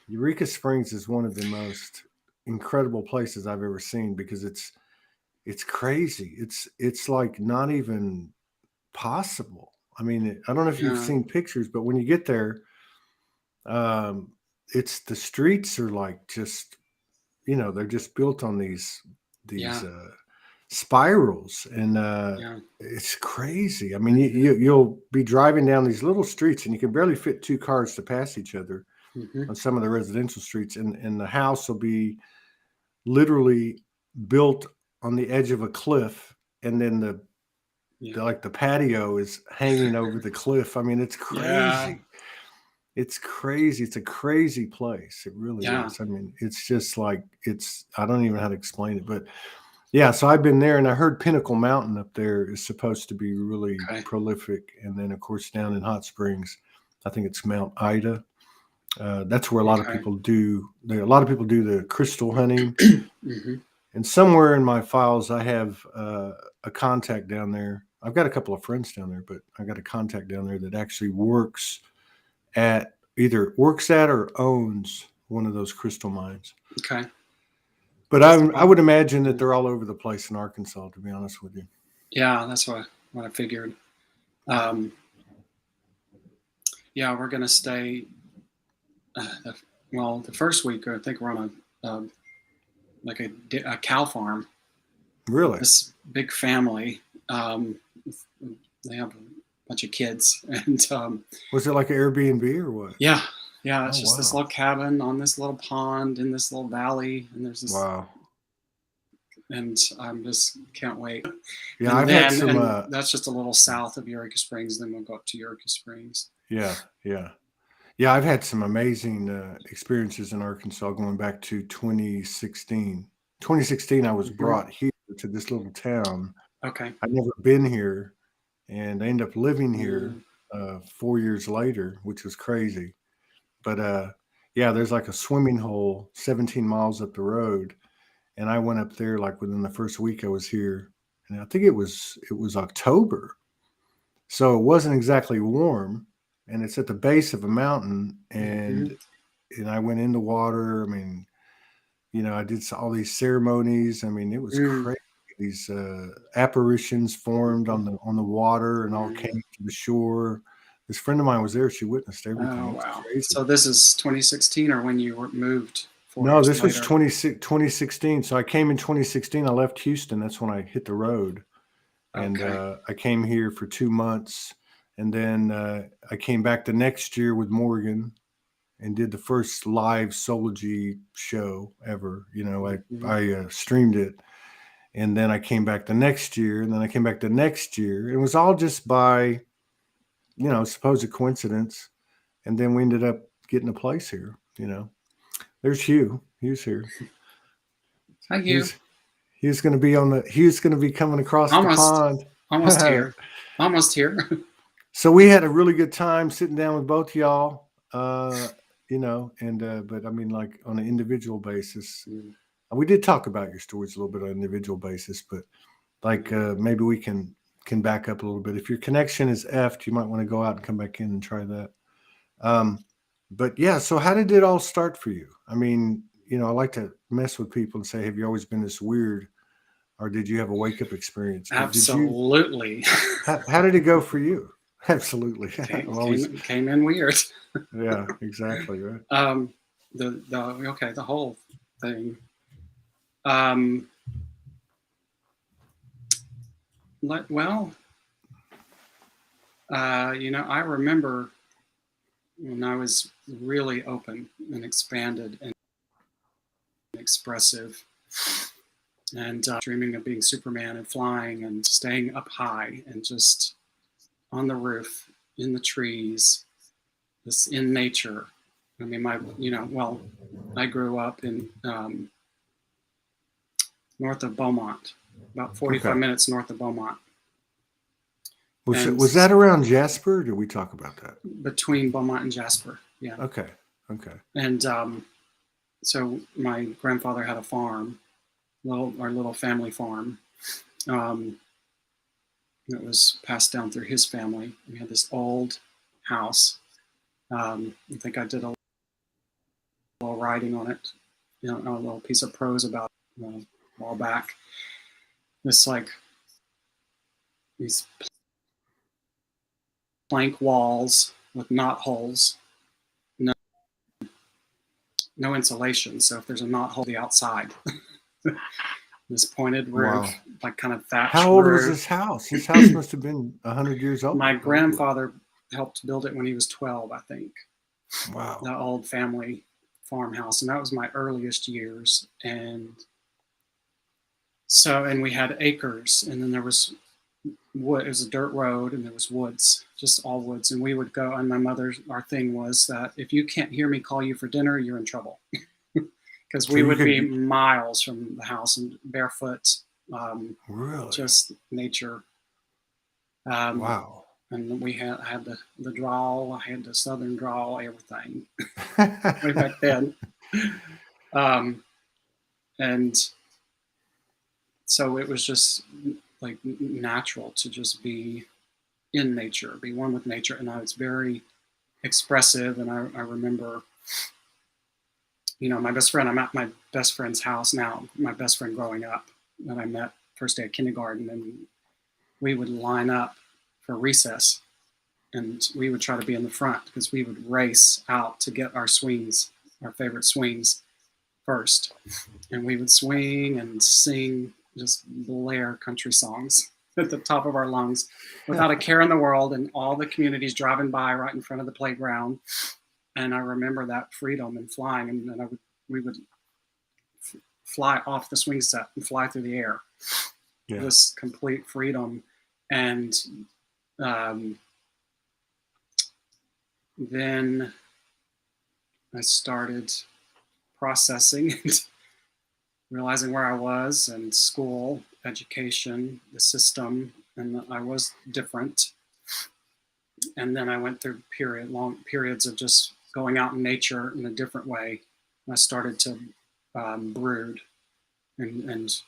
Eureka Springs is one of the most incredible places I've ever seen because it's crazy. It's like not even possible. I mean, I don't know if you've Yeah, seen pictures, but when you get there, um, it's the streets are like just they're just built on these yeah, spirals, and yeah. it's crazy. I mean, Mm-hmm. you'll be driving down these little streets, and you can barely fit two cars to pass each other Mm-hmm. on some of the residential streets, and the house will be literally built on the edge of a cliff, and then Yeah, the patio is hanging over the cliff. I mean, it's yeah, crazy. It's crazy. It's a crazy place. It really yeah. is. I mean, it's just like I don't even know how to explain it, but yeah. So I've been there, and I heard Pinnacle Mountain up there is supposed to be really Okay, prolific, and then of course down in Hot Springs, I think it's Mount Ida. That's where a lot of okay. people do. A lot of people do the crystal hunting, Mm-hmm. and somewhere in my files, I have a contact down there. I've got a couple of friends down there, but I got a contact down there that actually works at or owns one of those crystal mines. Okay. But That's I would imagine that yeah. they're all over the place in Arkansas, to be honest with you. Yeah, that's what I figured. Um, yeah, we're gonna stay. The, well, the first week, I think we're on like a cow farm with Really? this big family. Um, they have a bunch of kids, and Was it like an Airbnb or what? yeah, yeah, Oh it's just this wow, little cabin on this little pond in this little valley, and there's this, wow. and I'm just can't wait. Yeah, And I've had then, some. and that's just a little south of Eureka Springs. Then we'll go up to Eureka Springs. Yeah, yeah, yeah. I've had some amazing experiences in Arkansas going back to 2016. 2016, I was Hmm. brought here to this little town. Okay. I'd never been here, and I ended up living here Mm, 4 years later, which was crazy. But yeah, there's like a swimming hole 17 miles up the road, and I went up there like within the first week I was here, and I think it was October, so it wasn't exactly warm, and it's at the base of a mountain, hmm. and I went in the water. I mean, I did all these ceremonies. I mean, it was Mm, crazy. These apparitions formed hmm. on the water and all came Mm. to the shore. This friend of mine was there. She witnessed everything. Oh It was wow! crazy. So this is 2016, or when you moved four No, years this was later? 2016. So I came in 2016. I left Houston. That's when I hit the road. And Okay. I came here for 2 months. And then I came back the next year with Morgan and did the first live Soulogy show ever. Hmm. I streamed it. And then I came back the next year. And then I came back the next year. It was all just by, supposed coincidence. And then we ended up getting a place here. There's Hugh. Hugh's here. Hi, you. He's He was going to be coming across the Almost, pond. almost here. Almost here. So we had a really good time sitting down with both y'all. And but I mean, like on an individual basis, Mm, we did talk about your stories a little bit on an individual basis, but like yeah. maybe we can back up a little bit. If your connection is effed, you might want to go out and come back in and try that. Um, but yeah, so how did it all start for you? I mean, I like to mess with people and say, have you always been this weird, or did you have a wake up experience? But did you? Absolutely. How did it go for you? Absolutely. came, I'm always. came came in weird. Yeah, exactly. Right. Um, the okay, the whole thing. Um, well, I remember when I was really open and expanded and expressive, and dreaming of being Superman and flying and staying up high and just on the roof, in the trees, this in nature. I mean, well, I grew up in north of Beaumont, about 45 Okay. minutes north of Beaumont, and Was that around Jasper? Or did we talk about that? between Beaumont and Jasper. Yeah. Okay. Okay. And so my grandfather had a farm, our little family farm. Um, that was passed down through his family. We had this old house. I think I did a little writing on it, a little piece of prose about it a while back. This like these plank walls with knot holes, no insulation. So if there's a knot hole, the outside. This pointed roof, like kind of thatched How old roof. was this house? This house must have been 100 years old. My grandfather helped build it when he was 12, I think. Wow. The old family farmhouse, and that was my earliest years. And so, and we had acres, and then there was wood. It was a dirt road, and there was woods, just all woods. And we would go, and our thing was that if you can't hear me call you for dinner, you're in trouble. Because we would be miles from the house and barefoot, really? Just nature. Wow. And we had the drawl, I had the southern drawl, everything way back then. And so it was just like natural to just be in nature, be one with nature. And I was very expressive. And I remember, my best friend, I'm at my best friend's house now, my best friend growing up that I met first day of kindergarten, and we would line up for recess, and we would try to be in the front because we would race out to get our swings, our favorite swings first. And we would swing and sing, just blare country songs at the top of our lungs without a care in the world, and all the communities driving by right in front of the playground. And I remember that freedom and flying, and then we would fly off the swing set and fly through the air. Yeah. This complete freedom. And then I started processing and realizing where I was, and school, education, the system, and I was different. And then I went through long periods of just going out in nature in a different way. And I started to brood, and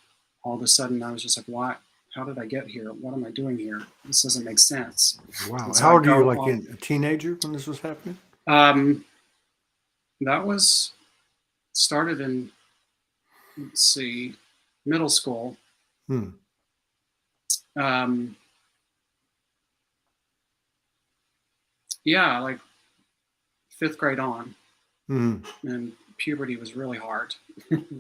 all of a sudden I was just like, "Why? How did I get here? What am I doing here? This doesn't make sense." Wow. So how old were you, like a teenager when this was happening? That was started in, let's see, middle school. Yeah, like 5th grade on. And puberty was really hard,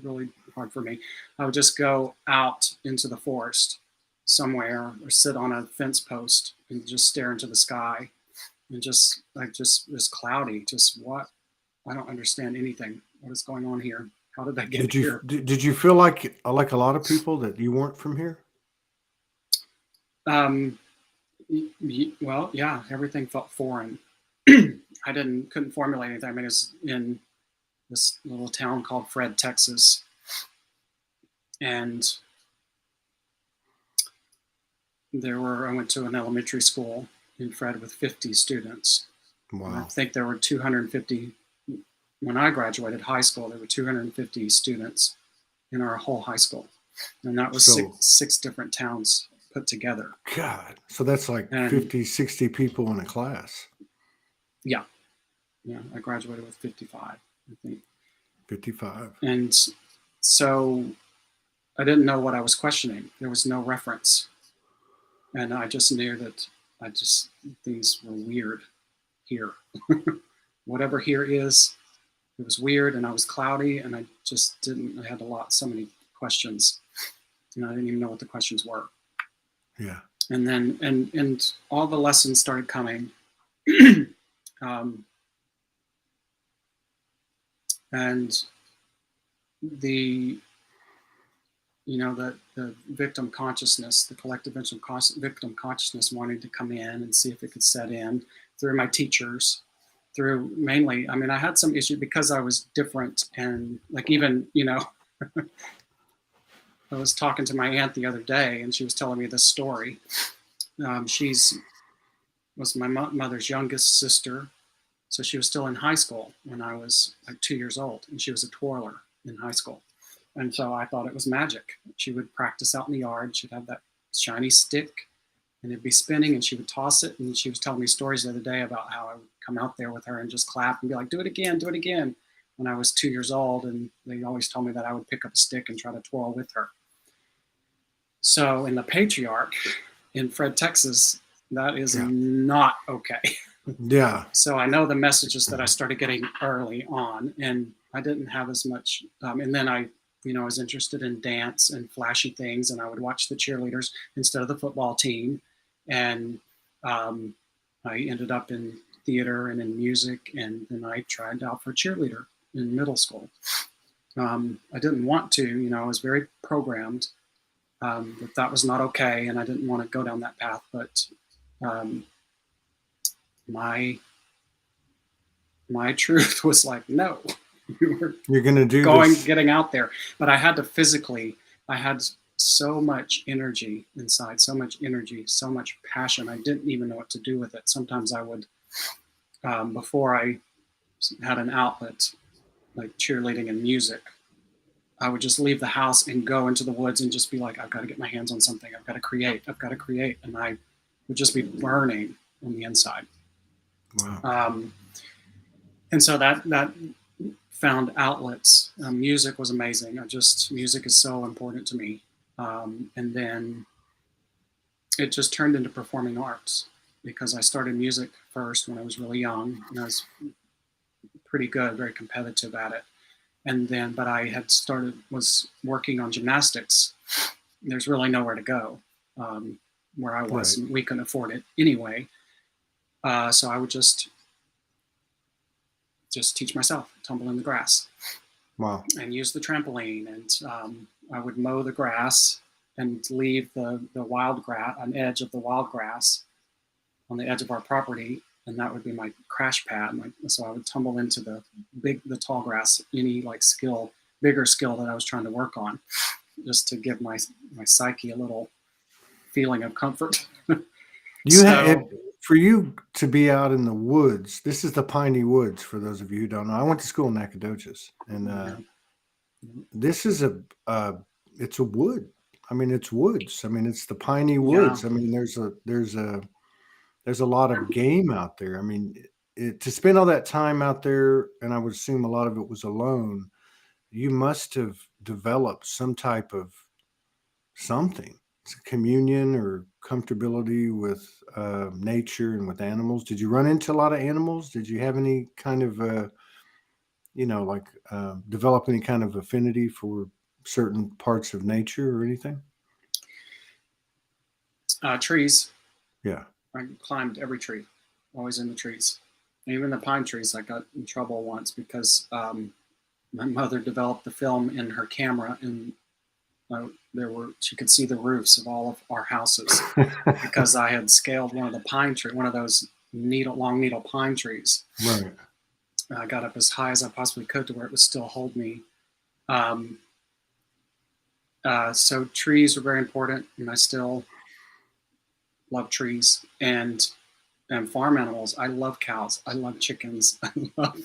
really hard for me. I would just go out into the forest somewhere or sit on a fence post and just stare into the sky, and just was cloudy. Just what? I don't understand anything. What is going on here? How did I get here? Did you feel like a lot of people that you weren't from here? Well, yeah, everything felt foreign. I couldn't formulate anything. I mean, it's in this little town called Fred, Texas. And I went to an elementary school in Fred with 50 students. Wow. I think there were 250, when I graduated high school, there were 250 students in our whole high school. And that was six different towns put together. God. So that's like 50, 60 people in a class. Yeah. Yeah. I graduated with 55, I think. 55. And so I didn't know what I was questioning. There was no reference. And I just knew that things were weird here. Whatever here is, it was weird, and I was cloudy, and I had so many questions. And I didn't even know what the questions were. Yeah. And then, and all the lessons started coming. And the victim consciousness, the collective victim consciousness wanted to come in and see if it could set in through my teachers, through mainly, I mean, I had some issue because I was different, and like even, I was talking to my aunt the other day, and she was telling me this story. Was my mother's youngest sister. So she was still in high school when I was like 2 years old, and she was a twirler in high school. And so I thought it was magic. She would practice out in the yard. She'd have that shiny stick, and it'd be spinning, and she would toss it. And she was telling me stories the other day about how I would come out there with her and just clap and be like, "Do it again, do it again." when I was 2 years old, and they always told me that I would pick up a stick and try to twirl with her. So in the Patriarch in Fred, Texas, that is not okay. Yeah. So I know the messages that I started getting early on, and I didn't have as much. And then I was interested in dance and flashy things, and I would watch the cheerleaders instead of the football team. And I ended up in theater and in music, and then I tried out for cheerleader in middle school. I didn't want to, I was very programmed that was not okay, and I didn't want to go down that path. But my truth was like, no, you're going to do this. Getting out there. But I had to physically, I had so much energy inside, so much energy, so much passion. I didn't even know what to do with it. Sometimes I would, before I had an outlet like cheerleading and music, I would just leave the house and go into the woods and just be like, I've got to get my hands on something. I've got to create. And I would just be burning on the inside. Wow. And so that found outlets. Music was amazing. Music is so important to me. And then it just turned into performing arts, because I started music first when I was really young, and I was pretty good, very competitive at it. And then, but I was working on gymnastics. There's really nowhere to go where I was. Right. We couldn't afford it anyway. So I would just teach myself, tumble in the grass. Wow. And use the trampoline. And I would mow the grass and leave the wild grass, an edge of the wild grass on the edge of our property. And that would be my crash pad. So I would tumble into the tall grass, any bigger skill that I was trying to work on, just to give my psyche a little feeling of comfort. For you to be out in the woods, this is the piney woods, for those of you who don't know. I went to school in Nacogdoches, and this is it's a wood. I mean, it's woods. I mean, it's the piney woods. Yeah. I mean, there's a lot of game out there. I mean, to spend all that time out there, and I would assume a lot of it was alone, you must have developed some type of something. Communion or comfortability with nature and with animals. Did you run into a lot of animals? Did you have any kind of develop any kind of affinity for certain parts of nature or anything? Trees. Yeah, I climbed every tree, always in the trees. Even the pine trees. I got in trouble once because my mother developed the film in her camera, and she could see the roofs of all of our houses because I had scaled one of those long needle pine trees. Right. I got up as high as I possibly could to where it would still hold me. So trees are very important, and I still love trees and farm animals. I love cows. I love chickens. I love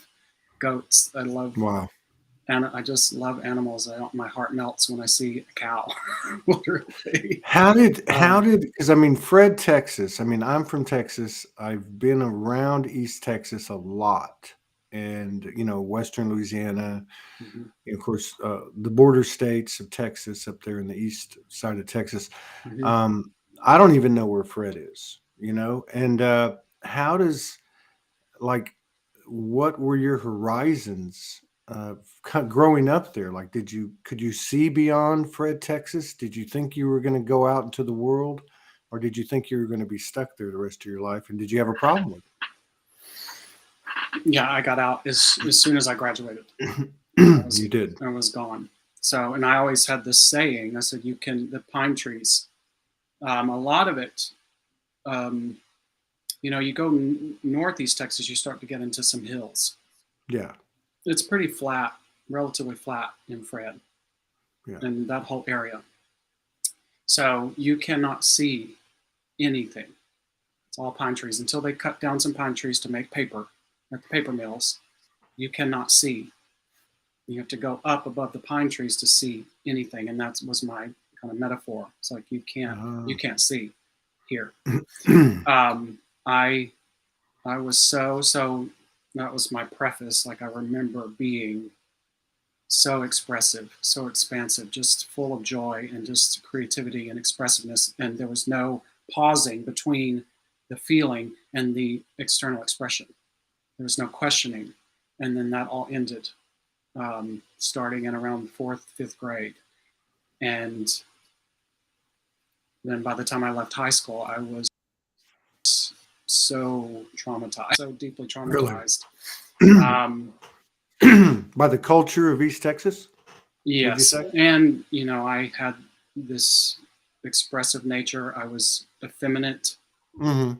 goats. Wow. And I just love animals. My heart melts when I see a cow. Literally. How did, because I mean, Fred, Texas, I mean, I'm from Texas. I've been around East Texas a lot, and, Western Louisiana, of course, the border states of Texas up there in the east side of Texas. I don't even know where Fred is, and how does, what were your horizons growing up there? Like, could you see beyond Fred, Texas? Did you think you were going to go out into the world, or did you think you were going to be stuck there the rest of your life? And did you have a problem with it? Yeah, I got out as soon as I graduated. You did. I was gone. So, and I always had this saying. I said, the pine trees, a lot of it, you go northeast Texas, you start to get into some hills. Yeah. It's pretty flat, relatively flat in Fred, and that whole area. So you cannot see anything. It's all pine trees until they cut down some pine trees to make paper at the paper mills. You cannot see. You have to go up above the pine trees to see anything, and that was my kind of metaphor. It's like you can't see here. I was so that was my preface. Like I remember being so expressive, so expansive, just full of joy and just creativity and expressiveness. And there was no pausing between the feeling and the external expression. There was no questioning. And then that all ended, starting in around 4th, 5th grade. And then by the time I left high school, I was so traumatized, so deeply traumatized. Really? By the culture of East Texas? Yes. And, you know, I had this expressive nature. I was effeminate, and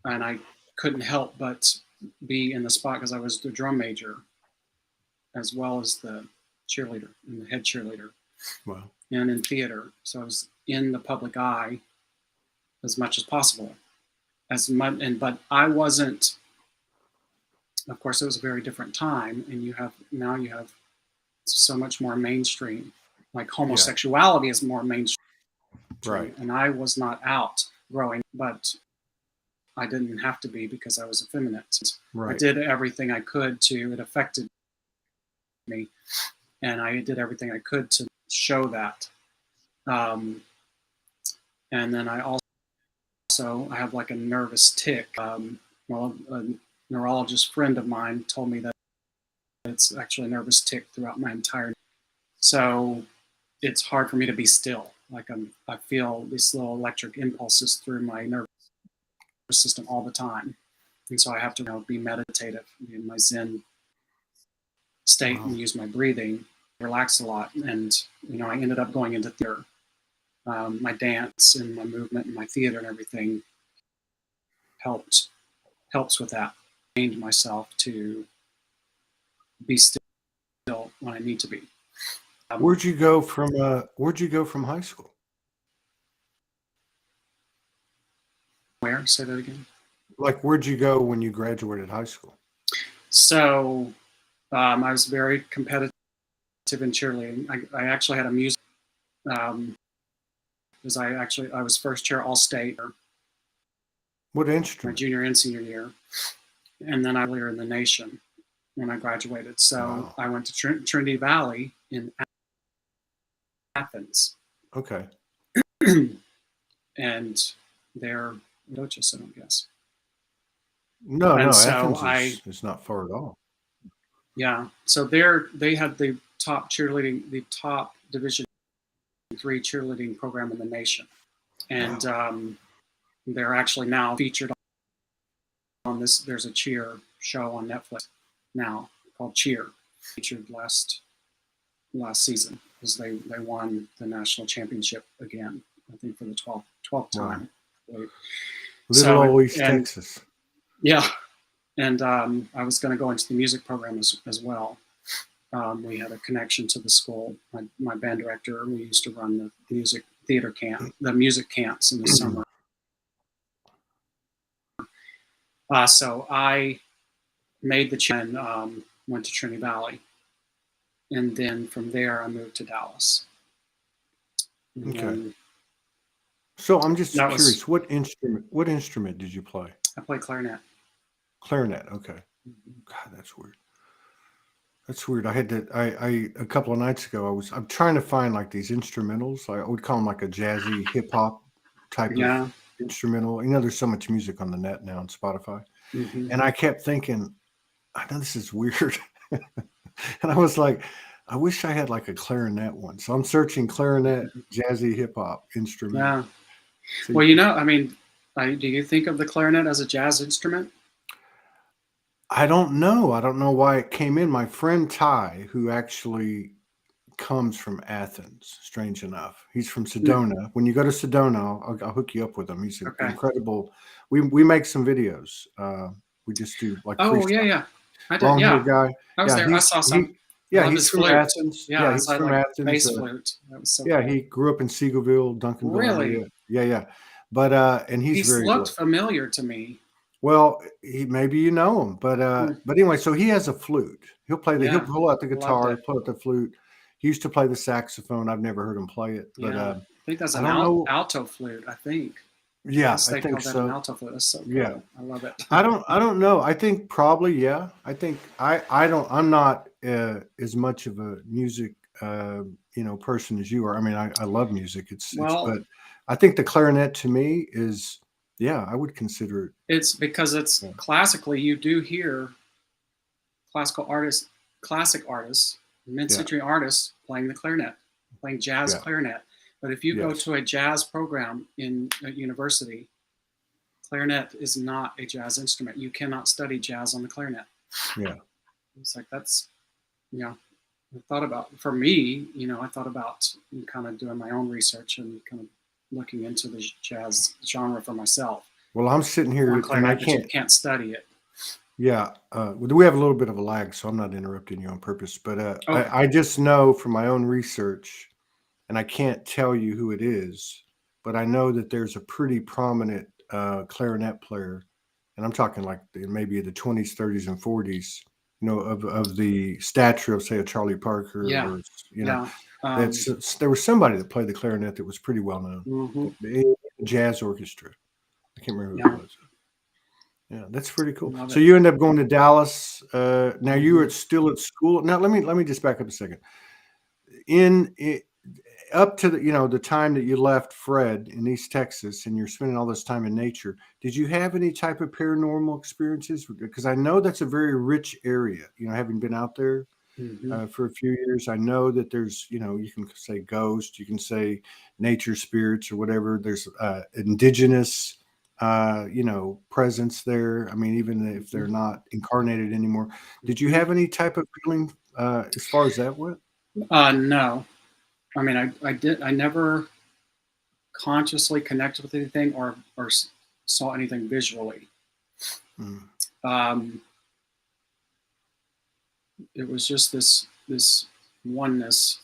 I couldn't help but be in the spot because I was the drum major as well as the cheerleader and the head cheerleader. Wow. And in theater. So I was in the public eye as much as possible. But I wasn't, of course, it was a very different time, and you have so much more mainstream. Like homosexuality is more mainstream. Right. And I was not out growing, but I didn't have to be because I was effeminate. Right. I did everything I could it affected me, and I did everything I could to show that. And then I have like a nervous tick. Well, a neurologist friend of mine told me that it's actually a nervous tick throughout my entire. So it's hard for me to be still. Like I feel these little electric impulses through my nervous system all the time, and so I have to be meditative, be in my Zen state, and use my breathing, relax a lot. And I ended up going into theater. My dance and my movement and my theater and everything helps with that. I trained myself to be still when I need to be. Where'd you go from high school? Where? Say that again. Like, where'd you go when you graduated high school? So I was very competitive in cheerleading. I actually had a music because I was first chair all state. What My instrument? junior and senior year, and then I was earlier in the nation when I graduated. So I went to Trinity Valley in Athens. Okay. And they're Dochas, I don't guess. No, And so Athens is not far at all. Yeah. So they had the top Division III cheerleading program in the nation. And they're actually now featured on this. There's a cheer show on Netflix now called Cheer, featured last season because they won the national championship again, I think for the 12th time. Little old East Texas. Yeah. And I was going to go into the music program as well. We had a connection to the school. My band director, we used to run the music camps in the summer. So I made the change and went to Trinity Valley. And then from there, I moved to Dallas. Okay. So I'm just curious, what instrument did you play? I played clarinet. Clarinet, okay. God, that's weird. That's weird. I had to. A couple of nights ago, I'm trying to find like these instrumentals. I would call them like a jazzy hip hop type of instrumental. There's so much music on the net now on Spotify, and I kept thinking, I know this is weird, and I was like, I wish I had like a clarinet one. So I'm searching clarinet, jazzy hip hop instrument. Yeah. So well, do you think of the clarinet as a jazz instrument? I don't know. I don't know why it came in. My friend Ty, who actually comes from Athens, strange enough, he's from Sedona. When you go to Sedona, I'll hook you up with him. He's incredible. We make some videos. We just do like yeah. I did. Long hair guy. I was there. I saw some. He's from Athens. Yeah, he's from Athens. Bass flute. That was so cool. He grew up in Seagoville, Duncanville. Really? Yeah. But and he's very looked familiar to me. Well, maybe you know him, but anyway, so he has a flute. He'll play he'll pull out the guitar, pull out the flute. He used to play the saxophone. I've never heard him play it, but I think that's an alto flute. I think. Yeah, Yes, I they think call that an so. alto flute. That's so Yeah. cool. I love it. I don't know. I think probably, yeah. I think I'm not as much of a music person as you are. I mean, I love music. Well, But I think the clarinet to me is, yeah, I would consider it. it's because it's Yeah. classically, you do hear classical artists, classic artists, Yeah. mid-century artists playing the clarinet, playing jazz Yeah. clarinet. But if you go Yes. to a jazz program in a university, clarinet is not a jazz instrument. You cannot study jazz on the clarinet. Yeah. It's like that's, you know, I thought about, for me, I thought about kind of doing my own research and kind of looking into the jazz genre for myself Well, I'm sitting on here and I clarinet, but you can't. can't study it. Yeah. We have a little bit of a lag, so I'm not interrupting you on purpose. But Okay. I just know from my own research, and I can't tell you who it is, but I know that there's a pretty prominent clarinet player, and I'm talking like maybe the 20s, 30s, and 40s. Of the stature of, say, a Charlie Parker, Yeah. or Yeah. there was somebody that played the clarinet that was pretty well known. Mm-hmm. The jazz orchestra. I can't remember who Yeah. it was. Yeah, that's pretty cool. Love So it. you end up going to Dallas. Now you Mm-hmm. were still at school. Now let me just back up a second. In it, up to the time that you left Fred in East Texas, and you're spending all this time in nature, did you have any type of paranormal experiences? Because I know that's a very rich area. Having been out there Mm-hmm. for a few years, I know that there's you can say ghosts, you can say nature spirits or whatever. There's indigenous presence there. I mean, even if they're not incarnated anymore. Did you Mm-hmm. have any type of feeling as far as that went? No. I mean, I never consciously connected with anything or saw anything visually. Mm, Um, it was just this oneness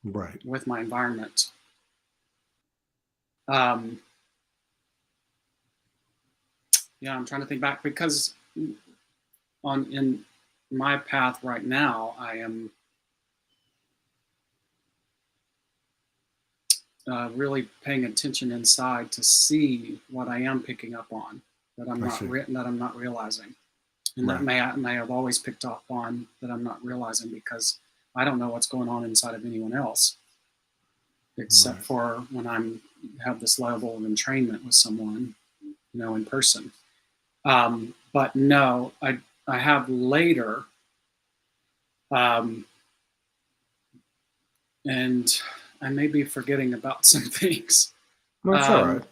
right. with my environment. Um, yeah, I'm trying to think back because in my path right now, I am really paying attention inside to see what I am picking up on that I see. that I'm not realizing, and that Right. may have always picked up on that I'm not realizing because I don't know what's going on inside of anyone else, except Right. for when have this level of entrainment with someone, in person. But no, I have later, um, and I may be forgetting about some things. No, it's all right. Um,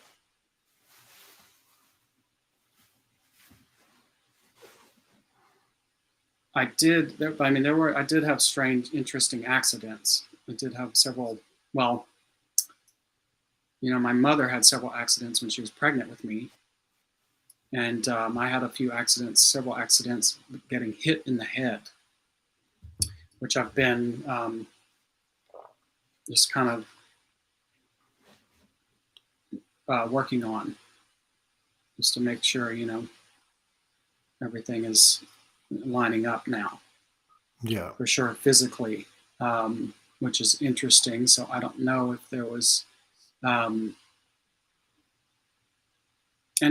I did. I mean, I did have strange, interesting accidents. I did have several. Well, my mother had several accidents when she was pregnant with me, and I had several accidents, getting hit in the head, which I've been just kind of working on, just to make sure everything is lining up now, Yeah. for sure, physically, which is interesting. So I don't know if there was. And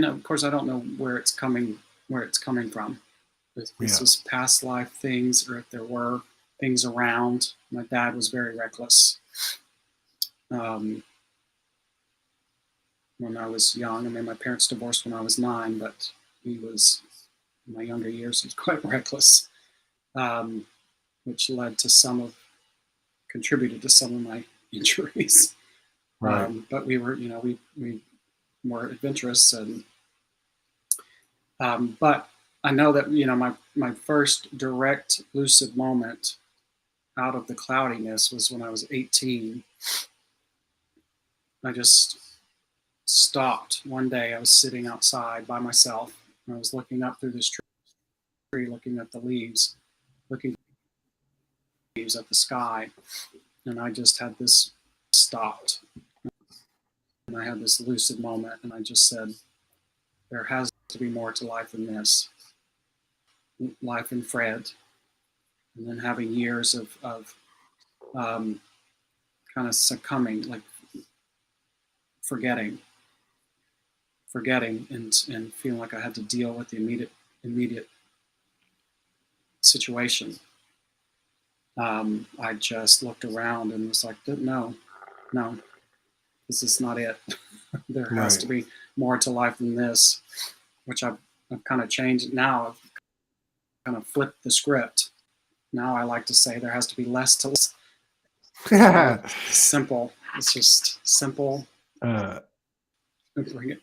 of course, I don't know where it's coming from. If this Yeah. is past life things, or if there were things around. My dad was very reckless when I was young. I mean, my parents divorced when I was 9, but he was, in my younger years, he was quite reckless, which contributed to some of my injuries. Right. But we were, we were adventurous, and but I know that my first direct lucid moment out of the cloudiness was when I was 18. I just stopped one day. I was sitting outside by myself, and I was looking up through this tree, looking at the leaves, looking at the sky, and I just had this stopped, and I had this lucid moment, and I just said, there has to be more to life than this. Life in Fred, and then having years of kind of succumbing, like forgetting, forgetting and feeling like I had to deal with the immediate situation. I just looked around and was like, no, this is not it. There has to be more to life than this, which I've kind of changed now. I've kind of flipped the script. Now I like to say there has to be less to less. Simple. It's just simple. Bring it.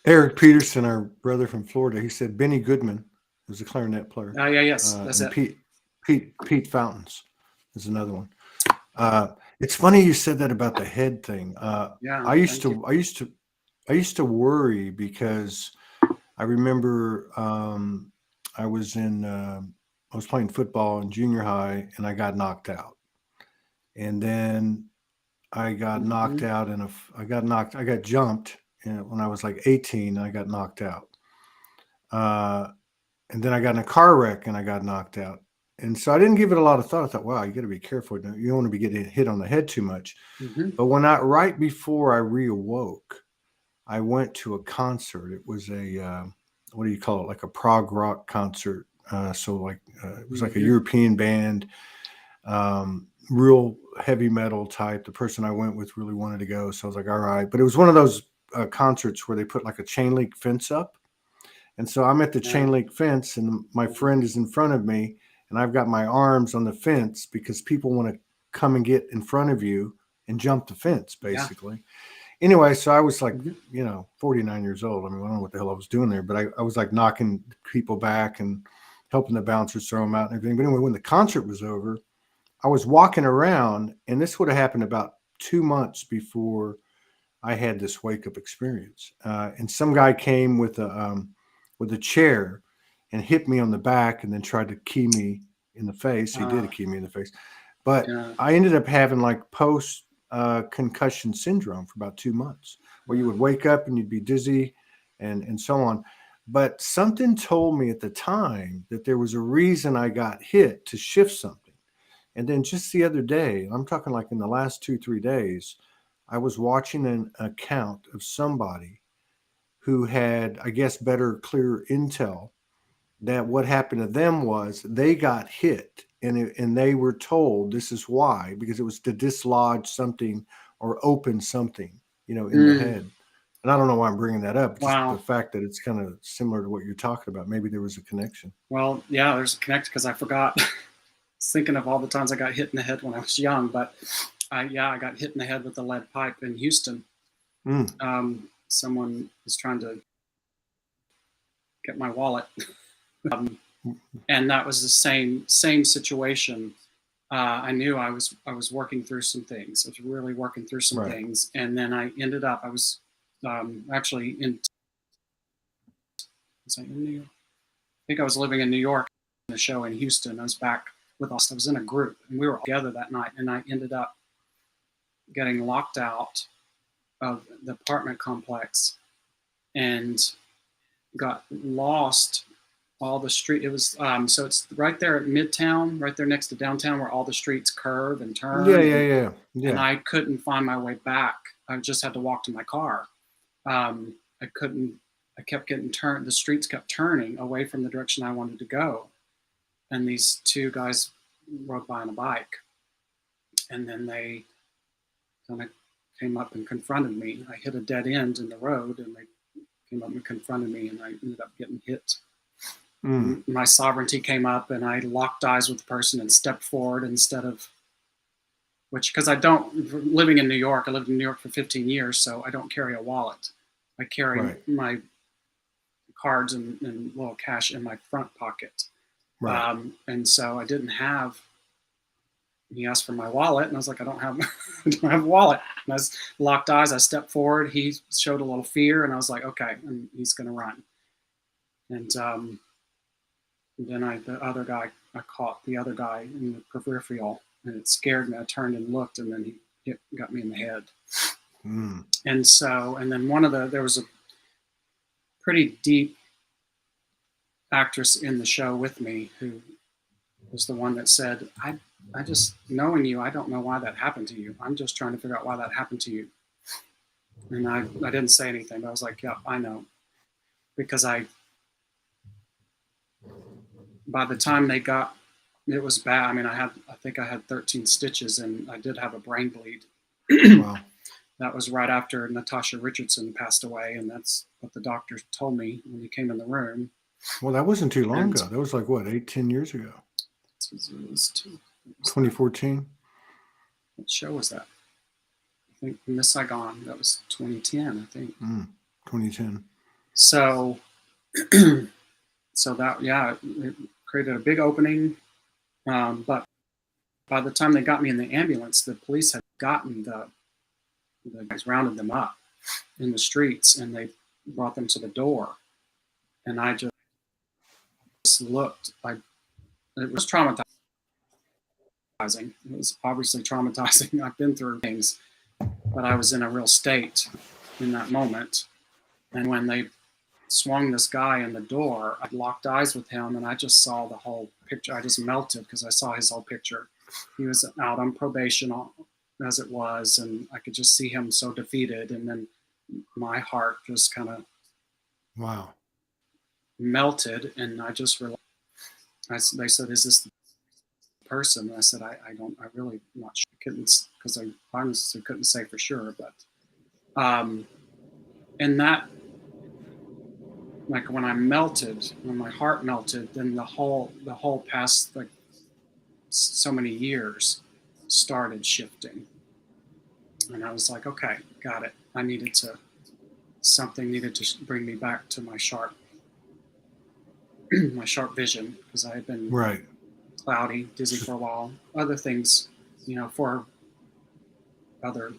Eric Peterson, our brother from Florida, he said Benny Goodman was a clarinet player. Oh yeah, yes, that's it. Pete Fountains is another one. It's funny you said that about the head thing. Yeah, I used to worry because I remember I was playing football in junior high and I got knocked out, and then I got knocked out I got jumped when I was like 18. I got knocked out, and then I got in a car wreck and I got knocked out. And so I didn't give it a lot of thought. I thought, wow, you got to be careful. You don't want to be getting hit on the head too much. But right before I reawoke, I went to a concert. It was a, what do you call it? Like a prog rock concert. It was like a European band, real heavy metal type. The person I went with really wanted to go. So I was like, all right. But it was one of those concerts where they put like a chain link fence up. And so I'm at the chain link fence and my friend is in front of me. And I've got my arms on the fence because people want to come and get in front of you and jump the fence, basically. Yeah. Anyway, so I was like, 49 years old. I mean, I don't know what the hell I was doing there, but I was like knocking people back and helping the bouncers throw them out and everything. But anyway, when the concert was over, I was walking around, and this would have happened about 2 months before I had this wake-up experience. And some guy came with a chair and hit me on the back and then tried to key me in the face. He did key me in the face. But I ended up having like post concussion syndrome for about 2 months, where you would wake up and you'd be dizzy and so on. But something told me at the time that there was a reason I got hit to shift something. And then just the other day, I'm talking like in the last 2-3 days, I was watching an account of somebody who had, I guess, clearer intel that what happened to them was they got hit and they were told this is why, because it was to dislodge something or open something, in the head. And I don't know why I'm bringing that up. Just the fact that it's kind of similar to what you're talking about. Maybe there was a connection. Well, yeah, there's a connection because I forgot. I was thinking of all the times I got hit in the head when I was young, but I got hit in the head with a lead pipe in Houston. Someone was trying to get my wallet. And that was the same situation. I knew I was working through some things. I was really working through some things, and then I ended up. I was actually in. Was I in New York? I think I was living in New York. In a show in Houston. I was back with us. I was in a group, and we were all together that night. And I ended up getting locked out of the apartment complex, and got lost. All the street, it was so it's right there at Midtown, right there next to downtown, where all the streets curve and turn. Yeah. And I couldn't find my way back. I just had to walk to my car. I kept getting turned. The streets kept turning away from the direction I wanted to go. And these two guys rode by on a bike, and then they kind of came up and confronted me. I hit a dead end in the road, and they came up and confronted me, and I ended up getting hit. My sovereignty came up, and I locked eyes with the person and stepped forward instead of, because I don't, living in New York, I lived in New York for 15 years, so I don't carry a wallet. I carry my cards and little cash in my front pocket. And so I didn't have, he asked for my wallet, and I was like, I don't have a wallet. And I was locked eyes, I stepped forward, he showed a little fear, and I was like, okay, and he's going to run. And then I caught the other guy in the peripheral, and it scared me. I turned and looked, and then he got me in the head. And then there was a pretty deep actress in the show with me who was the one that said, I just, knowing you, I don't know why that happened to you. I'm just trying to figure out why that happened to you. And I didn't say anything, but I was like, yeah, I know. Because by the time they got, it was bad. I mean, I think I had 13 stitches, and I did have a brain bleed. Wow. That was right after Natasha Richardson passed away, and that's what the doctor told me when he came in the room. Well, that wasn't too long And ago. That was like, what, 10 years ago? it was 2014? What show was that? I think Miss Saigon. That was 2010, I think. 2010. So, so that, yeah, it created a big opening. But by the time they got me in the ambulance, the police had gotten the guys, rounded them up in the streets, and they brought them to the door. And I just looked. It was traumatizing. It was obviously traumatizing. I've been through things, but I was in a real state in that moment. And when they swung this guy in the door, I locked eyes with him, and I just saw the whole picture. I just melted because I saw his whole picture. He was out on probation as it was, and I could just see him so defeated. And then my heart just kind of Wow. melted, and I just realized. They said, "Is this the person?" And I said, "I really not sure." I couldn't, because I honestly couldn't say for sure. But and that, like when I melted, when my heart melted, then the whole past like so many years started shifting, and I was like, okay, got it. Something needed to bring me back to my sharp vision, because I had been Right. cloudy, dizzy for a while. Other things, for other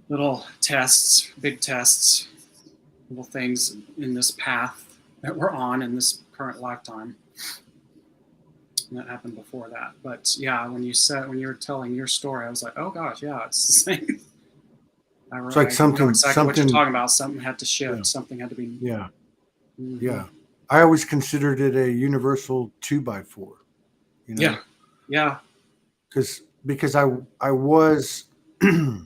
little tests, big tests, little things in this path that we're on in this current lifetime. And that happened before that. But yeah, when you were telling your story, I was like, oh gosh, yeah, it's the same. It's like something, know exactly what you're talking about. Something had to shift. Yeah. Something had to be. Yeah. Mm-hmm. Yeah. I always considered it a universal 2x4. Yeah. Yeah. Because I was, I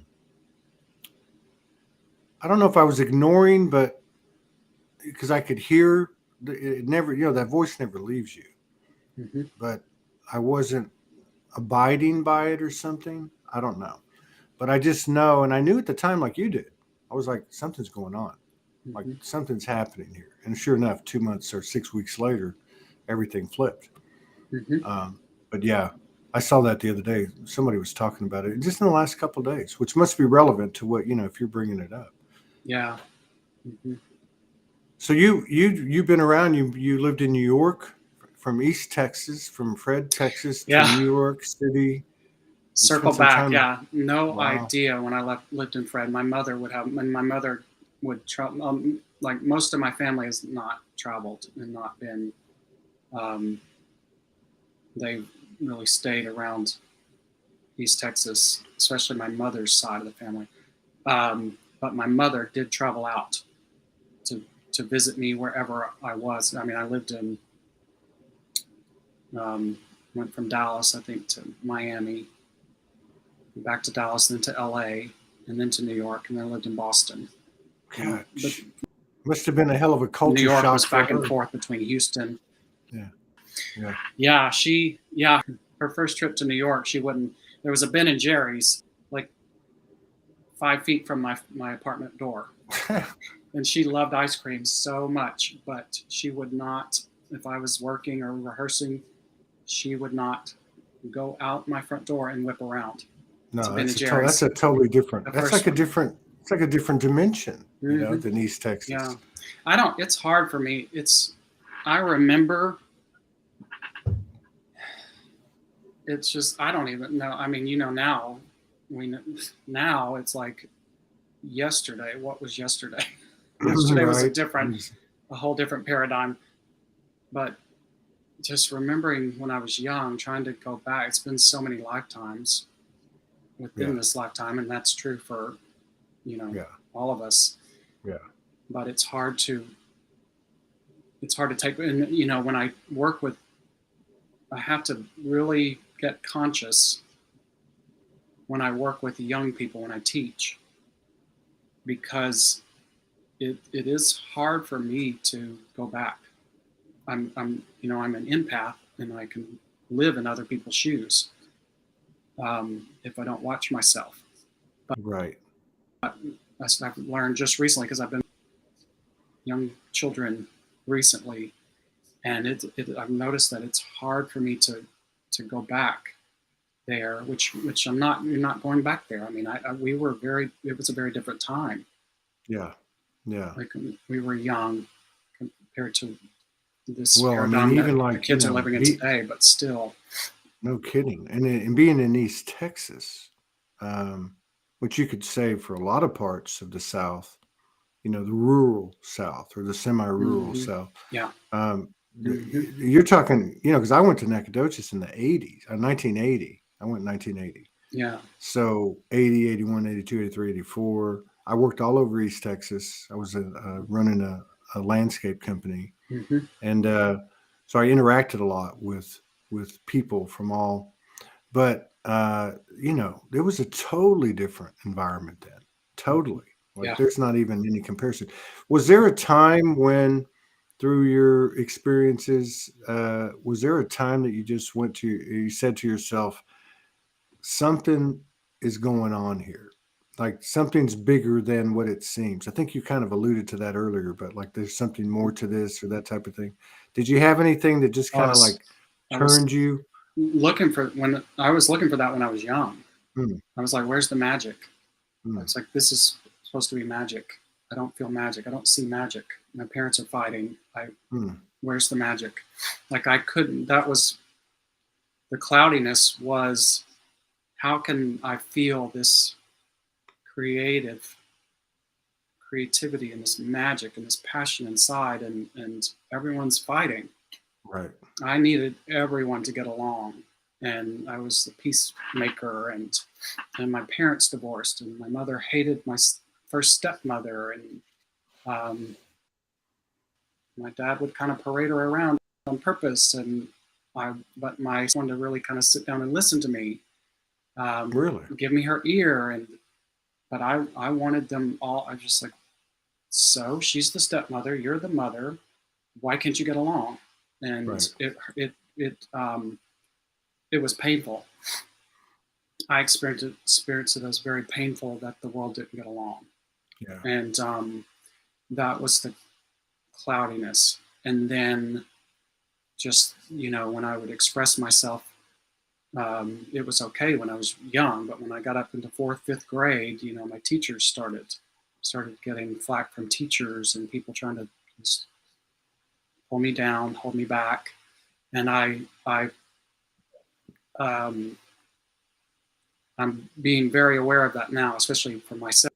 don't know if I was ignoring, but because I could hear it never, that voice never leaves you. Mm-hmm. But I wasn't abiding by it or something. I don't know. But I just know, and I knew at the time, like you did, I was like, something's going on. Mm-hmm. Like something's happening here. And sure enough, 2 months or 6 weeks later, everything flipped. Mm-hmm. But yeah, I saw that the other day. Somebody was talking about it just in the last couple of days, which must be relevant to what, if you're bringing it up. Yeah. Mm-hmm. So you've been around. You lived in New York, from East Texas, from Fred, Texas to New York City. Circle back. Yeah. No Wow. idea when I lived in Fred. My mother would travel. Like most of my family has not traveled and not been. They really stayed around East Texas, especially my mother's side of the family. But my mother did travel out to visit me wherever I was. I mean, I lived in, went from Dallas, I think, to Miami, back to Dallas, then to LA, and then to New York, and then I lived in Boston. God, must have been a hell of a culture shock. New York was back and forth between Houston. Yeah. Her first trip to New York, there was a Ben and Jerry's like 5 feet from my apartment door. And she loved ice cream so much, but she would not, if I was working or rehearsing, she would not go out my front door and whip around. No, that's a totally different. It's like a different dimension, than East Texas. Yeah, it's hard for me. I remember. It's just, I don't even know. I mean, now now it's like yesterday. What was yesterday? Yesterday was a whole different paradigm. But just remembering when I was young, trying to go back, it's been so many lifetimes within this lifetime, and that's true for, all of us. Yeah. But it's hard to take, and when I work with, I have to really get conscious when I work with young people, when I teach, because it is hard for me to go back. I'm an empath, and I can live in other people's shoes if I don't watch myself. Right. I've learned just recently, because I've been with young children recently, and I've noticed that it's hard for me to go back there, which I'm not. You're not going back there. I mean, we were it was a very different time. Yeah. Yeah. Like, we were young compared to this Well, I mean, paradigm that even the like, kids are living in today, but still. no kidding. And being in East Texas, um, which you could say for a lot of parts of the South, the rural South or the semi-rural Mm-hmm. South. Yeah. Mm-hmm. You're talking, because I went to Nacogdoches in the 80s, 1980. I went in 1980. Yeah. So 80, 81, 82, 83, 84. I worked all over East Texas. I was running a landscape company. Mm-hmm. And so I interacted a lot with people from all, but there was a totally different environment then. Totally. Like Yeah. there's not even any comparison. Was there a time when, through your experiences, was there a time that you just you said to yourself, something is going on here? Like something's bigger than what it seems. I think you kind of alluded to that earlier, but like there's something more to this or that type of thing. Did you have anything that just I kind of was like I was turned you? looking for when I was looking for that when I was young. Mm, I was like, "Where's the magic?" mm, It's like, this is supposed to be magic. I don't feel magic. I don't see magic. My parents are fighting. mm. Where's the magic? Like, I couldn't. That was the cloudiness. Was, how can I feel this creative creativity and this magic and this passion inside, and everyone's fighting. Right. I needed everyone to get along, and I was the peacemaker, and my parents divorced, and my mother hated my first stepmother, and my dad would kind of parade her around on purpose, but my son wanted to really kind of sit down and listen to me, Really? give me her ear, but I wanted them all. I was just like, so she's the stepmother, you're the mother. Why can't you get along? And Right. it was painful. I experienced it as very painful that the world didn't get along, Yeah. and that was the cloudiness. And then, just when I would express myself, it was okay when I was young, but when I got up into fourth, fifth grade, my teachers started getting flack from teachers and people trying to just pull me down, hold me back, and um, I'm being very aware of that now, especially for myself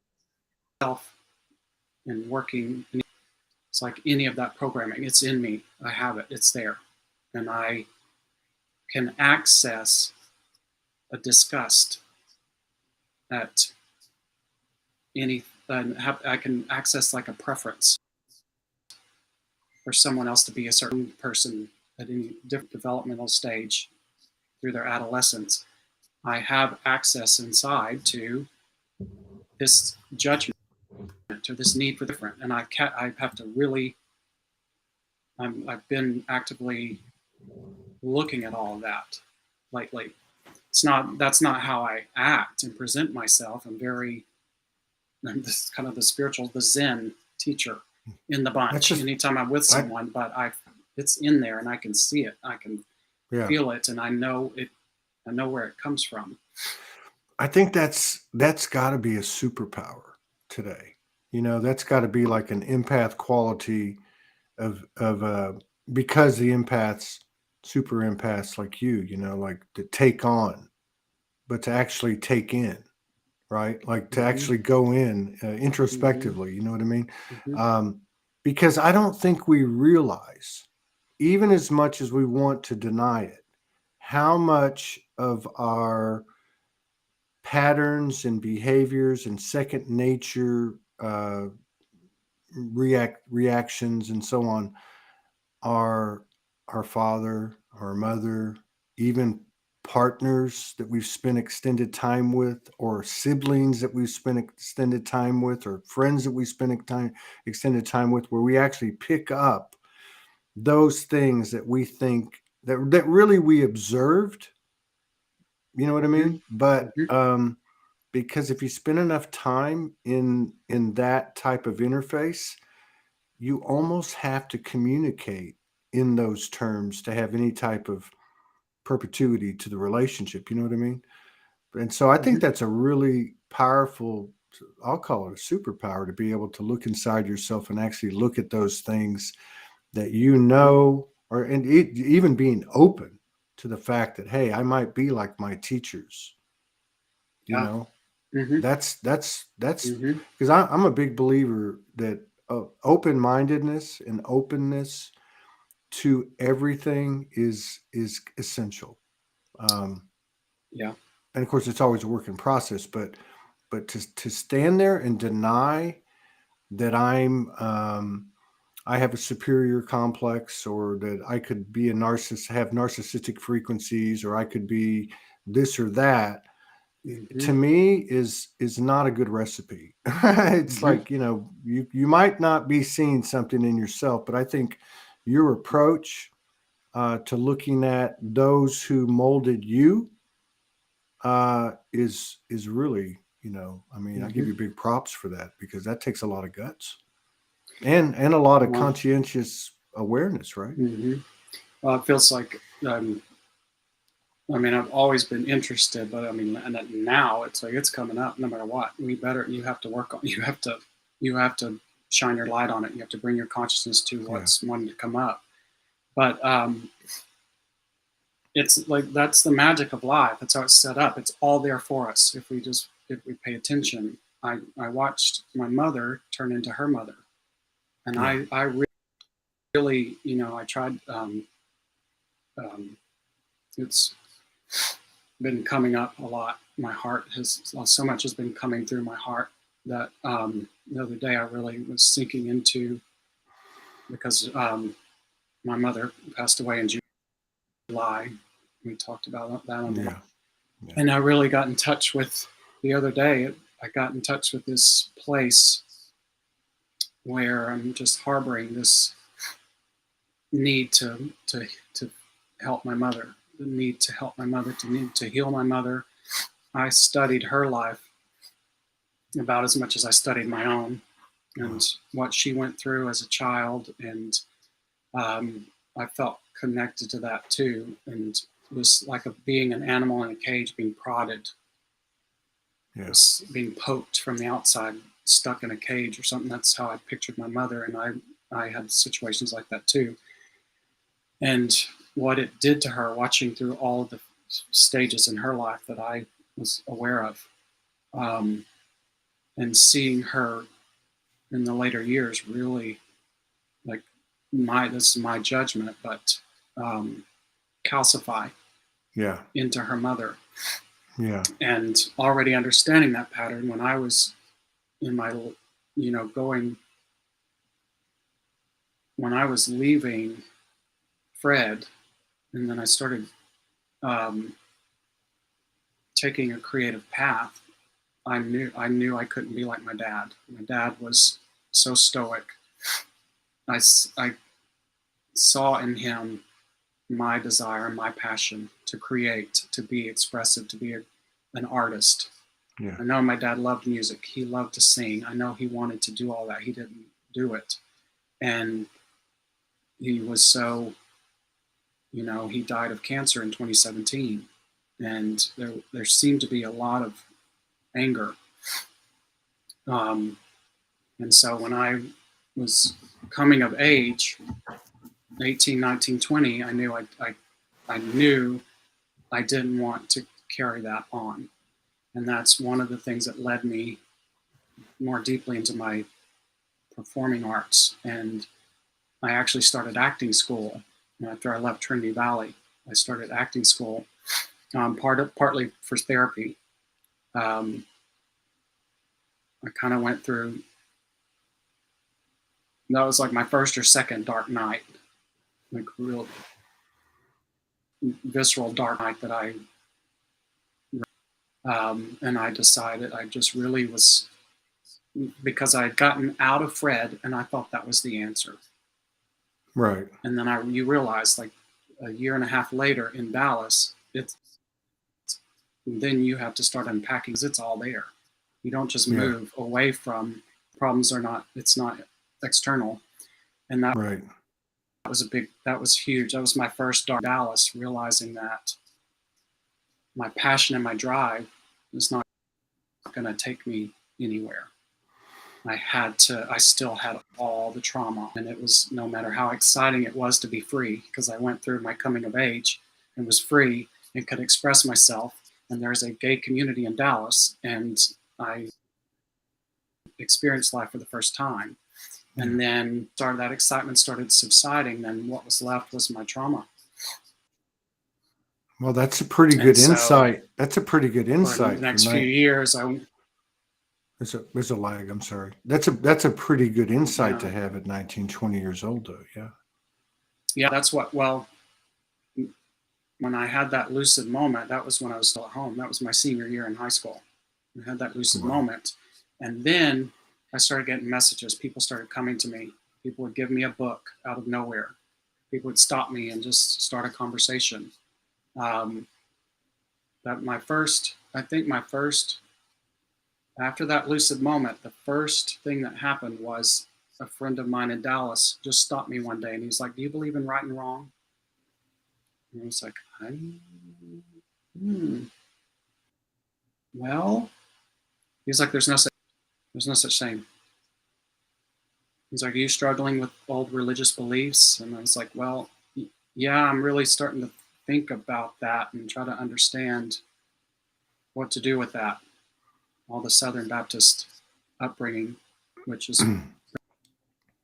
and working. It's like any of that programming, it's in me. I have it. It's there, and I can access a disgust at any. I can access like a preference for someone else to be a certain person at any different developmental stage through their adolescence. I have access inside to this judgment or this need for different, and I have to really. I've been actively looking at all of that lately. That's not how I act and present myself. I'm this kind of the spiritual, the Zen teacher in the That's bunch. just, Anytime I'm with I, someone, but it's in there and I can see it. I can yeah. feel it, and I know it. I know where it comes from. I think that's got to be a superpower today. That's got to be like an empath quality of because the empaths, super empaths like like to take on, but to actually take in, right? Like to Mm-hmm. actually go in Mm-hmm. introspectively. You know what I mean? Mm-hmm. Because I don't think we realize, even as much as we want to deny it, how much of our patterns and behaviors and second nature reactions and so on are our father, our mother, even partners that we've spent extended time with, or siblings that we've spent extended time with, or friends that we spent extended time with, where we actually pick up those things that we think that really we observed. You know what I mean? But because if you spend enough time in that type of interface, you almost have to communicate in those terms to have any type of perpetuity to the relationship. You know what I mean? And so I think that's a really powerful, I'll call it a superpower, to be able to look inside yourself and actually look at those things that and even being open to the fact that, hey, I might be like my teachers. You know, that's because I'm a big believer that open-mindedness and openness to everything is essential. And of course, it's always a work in process, but to stand there and deny that I have a superior complex, or that I could be a narcissist, have narcissistic frequencies, or I could be this or that, to me is not a good recipe. It's like, you might not be seeing something in yourself, but I think your approach to looking at those who molded you is really, I give you big props for that, because that takes a lot of guts and a lot of conscientious awareness, right? Well, it feels like I've always been interested, but and now it's like it's coming up no matter what. You have to work on. You have to shine your light on it. You have to bring your consciousness to what's wanting to come up. But it's like that's the magic of life. That's how it's set up. It's all there for us if we pay attention. I watched my mother turn into her mother, and I really, I tried. It's been coming up a lot. My heart so much has been coming through my heart that the other day I really was sinking into, because my mother passed away in July. We talked about that on there. And I really got in touch with, the other day, I got in touch with this place where I'm just harboring this need to help my mother, the need to help my mother, to need to heal my mother. I studied her life about as much as I studied my own, and what she went through as a child, and I felt connected to that too, and it was like being an animal in a cage, being prodded, being poked from the outside, stuck in a cage or something. That's how I pictured my mother, and I had situations like that too. And what it did to her, watching through all of the stages in her life that I was aware of, and seeing her in the later years really, like, this is my judgment, but calcify into her mother. And already understanding that pattern when I was in my, when I was leaving Fred, and then I started taking a creative path, I knew I couldn't be like my dad. My dad was so stoic. I saw in him my desire, my passion to create, to be expressive, to be an artist. I know my dad loved music. He loved to sing. I know he wanted to do all that. He didn't do it. And he was so, he died of cancer in 2017. And there seemed to be a lot of anger. And so when I was coming of age, 18, 19, 20, I knew I didn't want to carry that on. And that's one of the things that led me more deeply into my performing arts. And I actually started acting school after I left Trinity Valley. I started acting school, partly for therapy. I kind of went through, that was like my first or second dark night, like real visceral dark night that I And I decided I just really was, because I had gotten out of Fred and I thought that was the answer. Right. And then you realize, like a year and a half later in Dallas, then you have to start unpacking because it's all there. You don't just Yeah. move away from problems. It's not external. And that Right. that was huge. That was my first dark Dallas, realizing that my passion and my drive is not going to take me anywhere. I still had all the trauma, and it was, no matter how exciting it was to be free, because I went through my coming of age and was free and could express myself. And there's a gay community in Dallas, and I experienced life for the first time. And then that excitement started subsiding. Then what was left was my trauma. Well, that's a pretty good insight. That's a pretty good insight. For the next few years, there's a lag. I'm sorry. That's a pretty good insight to have at 19, 20 years old, though. Yeah. Yeah, that's what. Well, when I had that lucid moment, that was when I was still at home. That was my senior year in high school. I had that lucid moment, and then I started getting messages. People started coming to me. People would give me a book out of nowhere. People would stop me and just start a conversation. After that lucid moment, the first thing that happened was a friend of mine in Dallas just stopped me one day, and he's like, "Do you believe in right and wrong?" And I was like, well, he's like, there's no such thing. He's like, "Are you struggling with old religious beliefs?" And I was like, well, yeah, I'm really starting to think about that and try to understand what to do with that. All the Southern Baptist upbringing, which is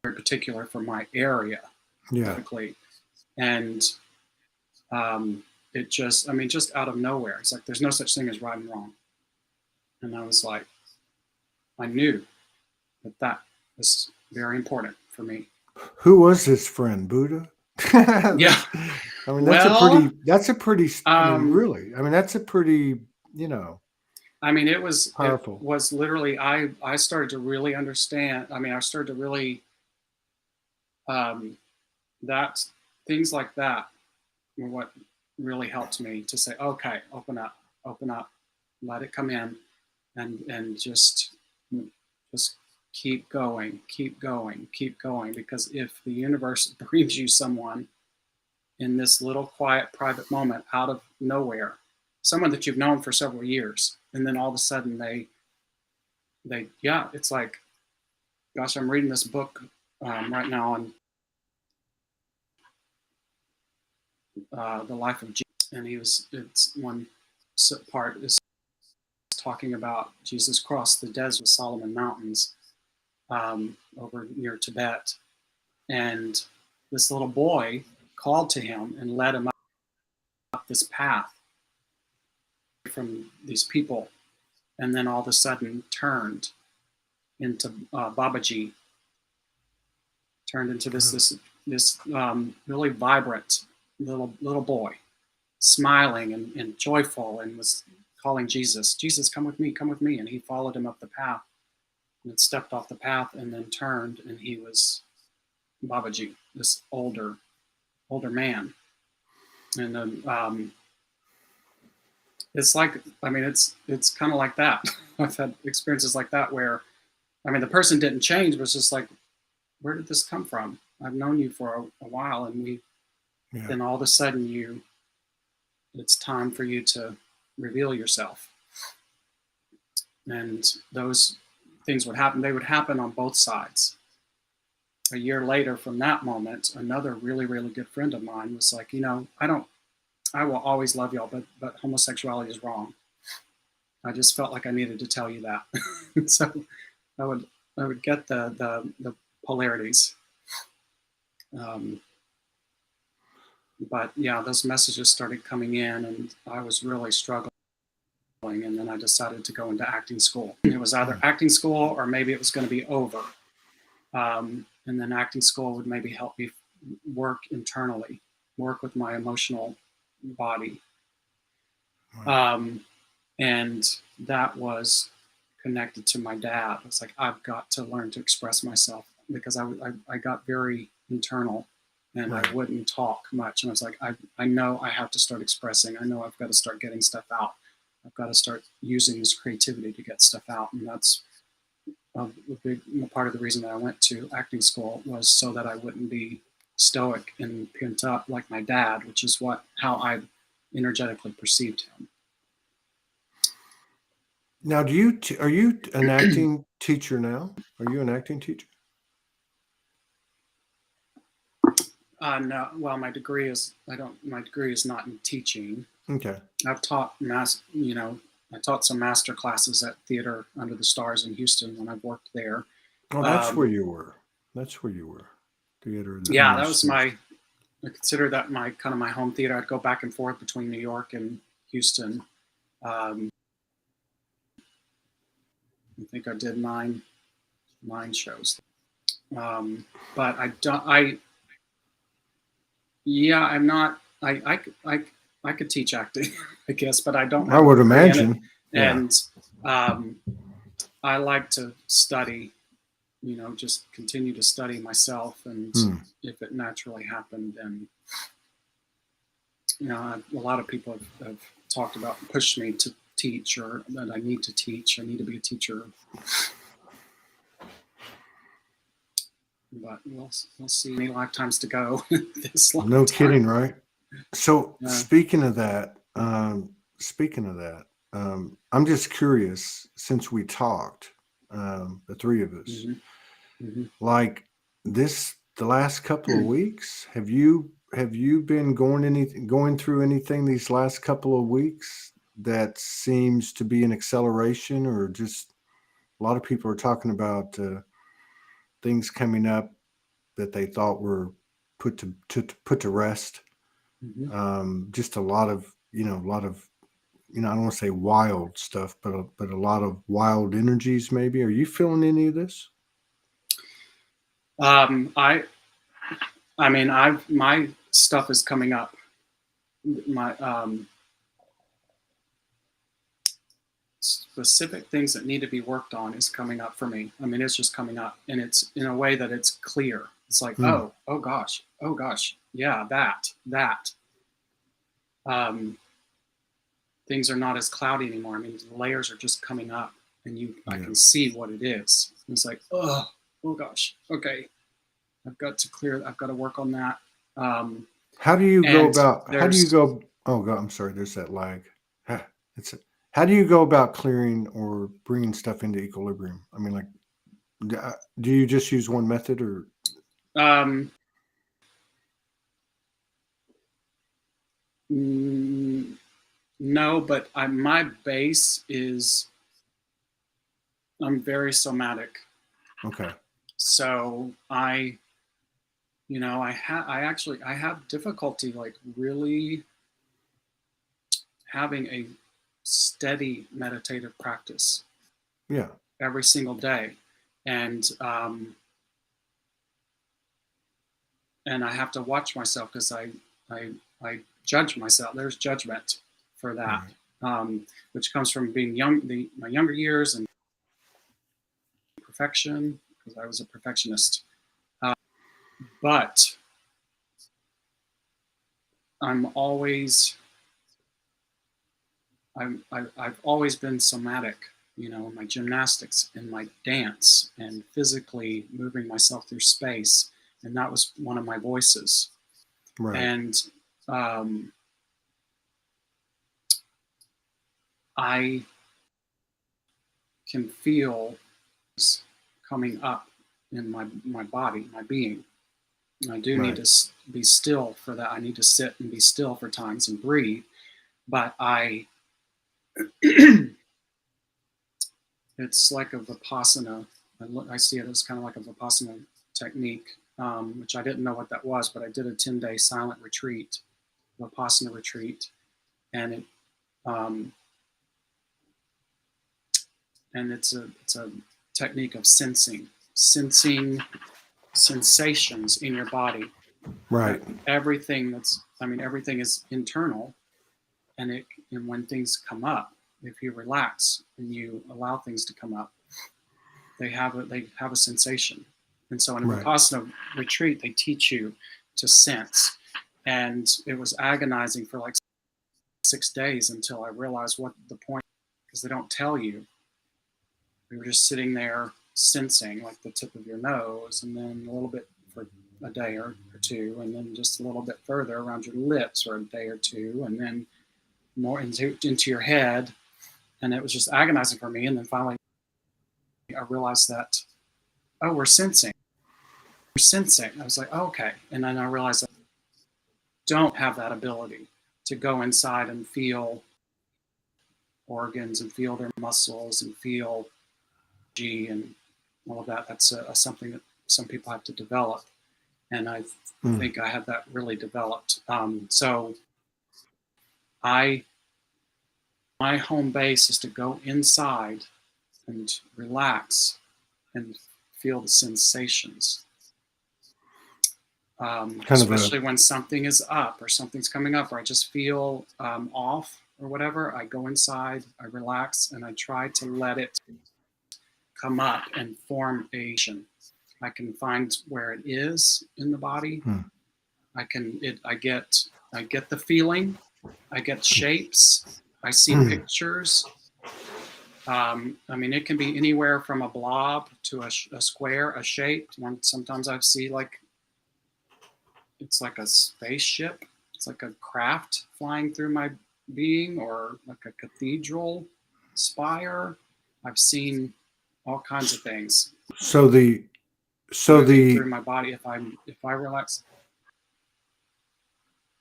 very particular for my area, typically. And it just, just out of nowhere, it's like, there's no such thing as right and wrong. And I was like, I knew that was very important for me. Who was this friend? Buddha? Yeah. That's a pretty, really, that's a pretty, it was powerful. It was literally, I started to really understand. I started to really, that things like that were what really helped me to say, okay, open up, let it come in, and just keep going, because if the universe brings you someone in this little quiet private moment out of nowhere, someone that you've known for several years, and then all of a sudden they it's like, gosh, I'm reading this book right now on the life of Jesus, and it's one part is talking about Jesus crossed the desert, Solomon Mountains, over near Tibet, and this little boy called to him and led him up this path from these people, and then all of a sudden turned into Babaji, turned into this really vibrant little boy, smiling and joyful, and was calling Jesus, come with me, and he followed him up the path, and stepped off the path, and then turned, and he was Babaji, this older man. And then it's like, it's kind of like that. I've had experiences like that where, the person didn't change, but it's just like, where did this come from? I've known you for a while, and then all of a sudden it's time for you to reveal yourself. And those things would happen. They would happen on both sides. A year later from that moment, another really, really good friend of mine was like, I will always love y'all, but homosexuality is wrong. I just felt like I needed to tell you that. So I would get the polarities. But yeah, those messages started coming in, and I was really struggling. And then I decided to go into acting school. It was either acting school or maybe it was going to be over. And then acting school would maybe help me work internally, work with my emotional body. And that was connected to my dad. It's like, I've got to learn to express myself, because I got very internal, and Right. I wouldn't talk much. And I was like, I know I have to start expressing. I know I've got to start getting stuff out. I've got to start using this creativity to get stuff out. And that's a big part of the reason that I went to acting school, was so that I wouldn't be stoic and pent up like my dad, which is how I energetically perceived him. Now, are you an acting teacher now? Are you an acting teacher? No, well, my degree is not in teaching. Okay. I've taught I taught some master classes at Theater Under the Stars in Houston when I've worked there. Oh, that's where you were. That's where you were. Theater. Yeah, that was I consider that my kind of my home theater. I'd go back and forth between New York and Houston. I think I did nine shows. But I'm not. I could teach acting, I guess, but I don't. I would imagine. And I like to study. Just continue to study myself, and if it naturally happened, then a lot of people have talked about, pushed me to teach, or that I need to teach. I need to be a teacher. But we'll see. Many lifetimes to go. No kidding, right? So speaking of that, I'm just curious, since we talked, the three of us, like the last couple of weeks, have you been going through anything these last couple of weeks that seems to be an acceleration, or just a lot of people are talking about things coming up that they thought were put to rest. Just a lot of I don't want to say wild stuff, but a lot of wild energies. Maybe, are you feeling any of this? My stuff is coming up. My specific things that need to be worked on is coming up for me. I mean, it's just coming up, and it's in a way that it's clear. It's like, oh gosh, yeah, that. Things are not as cloudy anymore. I mean, the layers are just coming up, and I can see what it is. And it's like, oh gosh, okay, I've got to work on that. How do you go about? How do you go? Oh God, I'm sorry. There's that lag. How do you go about clearing or bringing stuff into equilibrium? I mean, like, do you just use one method, or? No, but my base is, I'm very somatic. Okay. So I have difficulty, like, really having a steady meditative practice. Yeah. Every single day. And I have to watch myself, because I judge myself. There's judgment for that, which comes from being my younger years, and perfection, because I was a perfectionist. But I've always been somatic, in my gymnastics, and my dance, and physically moving myself through space. And that was one of my voices. Right. And I can feel coming up in my body, my being. I do need to be still for that. I need to sit and be still for times and breathe. But it's like a Vipassana. I see it as kind of like a Vipassana technique, which I didn't know what that was, but I did a 10-day silent retreat, Vipassana retreat, and it's a technique of sensing sensations in your body. Right. Everything is internal, and when things come up, if you relax and you allow things to come up, they have a sensation. And so in a Right. Vipassana retreat, they teach you to sense. And it was agonizing for like 6 days until I realized what the point, because they don't tell you. We were just sitting there sensing like the tip of your nose, and then a little bit for a day or two, and then just a little bit further around your lips for a day or two, and then more into your head. And it was just agonizing for me. And then finally I realized that, oh, we're sensing. I was like, oh, okay. And then I realized I don't have that ability to go inside and feel organs and feel their muscles and feel G and all of that. That's something that some people have to develop. And I think I have that really developed. So my home base is to go inside and relax and feel the sensations. Especially when something is up or something's coming up, or I just feel off or whatever, I go inside, I relax, and I try to let it come up and form a. I can find where it is in the body. I get the feeling, I get shapes, I see pictures. I mean, it can be anywhere from a blob to a square, a shape. Sometimes I see like, it's like a spaceship. It's like a craft flying through my being, or like a cathedral spire. I've seen all kinds of things. Through my body, if I relax.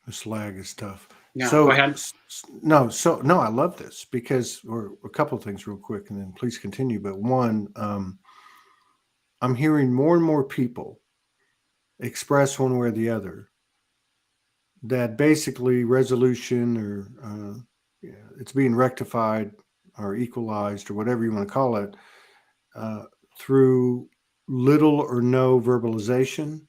This lag is tough. Yeah, go ahead. No, I love this because, or a couple of things real quick, and then please continue. But one, I'm hearing more and more people express one way or the other that basically resolution or it's being rectified or equalized or whatever you want to call it through little or no verbalization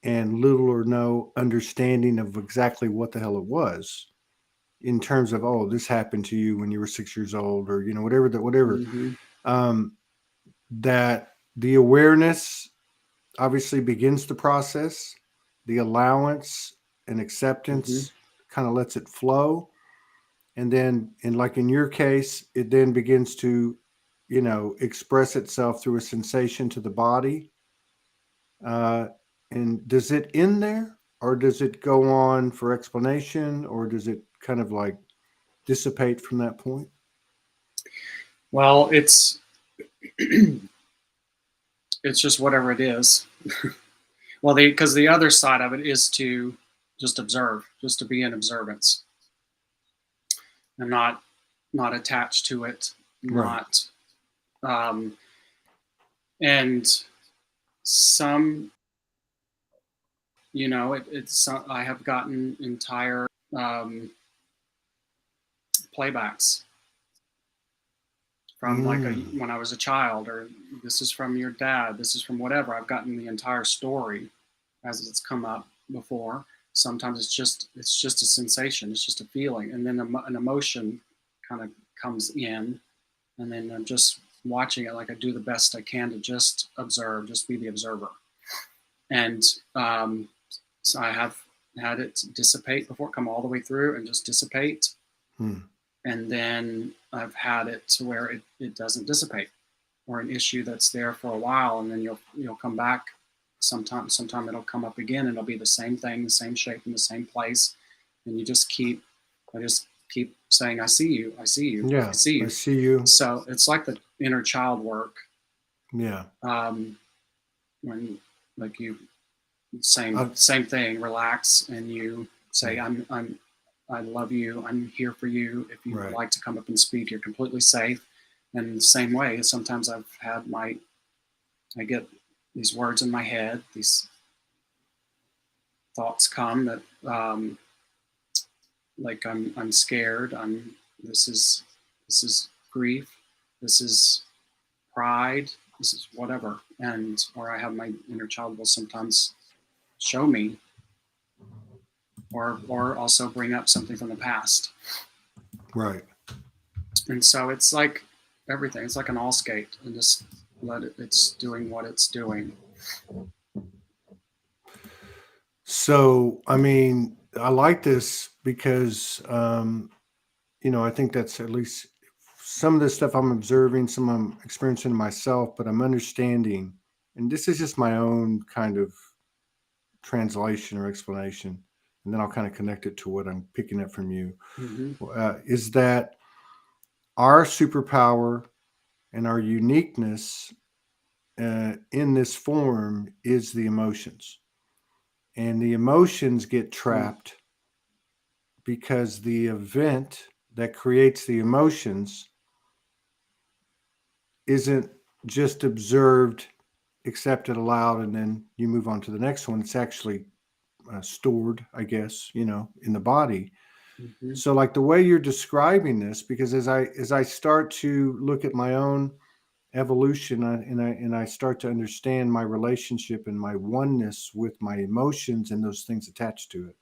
and little or no understanding of exactly what the hell it was, in terms of, oh, this happened to you when you were 6 years old, or whatever that the awareness obviously begins the process, the allowance and acceptance kind of lets it flow, and then, and like in your case, it then begins to express itself through a sensation to the body. And does it end there, or does it go on for explanation, or does it kind of like dissipate from that point? Well, it's just whatever it is. Well, because the other side of it is to just observe, just to be in observance, and not attached to it, not and some, it's I have gotten entire playbacks from like when I was a child, or this is from your dad, this is from whatever. I've gotten the entire story as it's come up before. Sometimes it's just a sensation, it's just a feeling, and then an emotion kind of comes in, and then I'm just watching it, like I do the best I can to just observe, just be the observer. And so I have had it dissipate before, come all the way through and just dissipate. And then I've had it to where it doesn't dissipate, or an issue that's there for a while, and then you'll come back sometime it'll come up again, and it'll be the same thing, the same shape in the same place, and I just keep saying, I see you, I see you, yeah, I see you, I see you. So it's like the inner child work. When like you same thing, relax, and you say, I love you, I'm here for you. If you would like to come up and speak, you're completely safe. And the same way, sometimes I've had I get these words in my head, these thoughts come that like I'm scared, this is grief, this is pride, this is whatever. And or I have my inner child will sometimes show me, or also bring up something from the past. And so it's like everything. It's like an all skate, and just let it. It's doing what it's doing. So, I mean, I like this because, I think that's at least some of the stuff I'm observing, some I'm experiencing myself, but I'm understanding. And this is just my own kind of translation or explanation. And then I'll kind of connect it to what I'm picking up from you. Mm-hmm. Is that our superpower and our uniqueness in this form is the emotions. And the emotions get trapped because the event that creates the emotions isn't just observed, accepted, allowed, and then you move on to the next one. It's actually stored, I guess, in the body. Mm-hmm. So, like the way you're describing this, because as I start to look at my own evolution, and I start to understand my relationship and my oneness with my emotions and those things attached to it,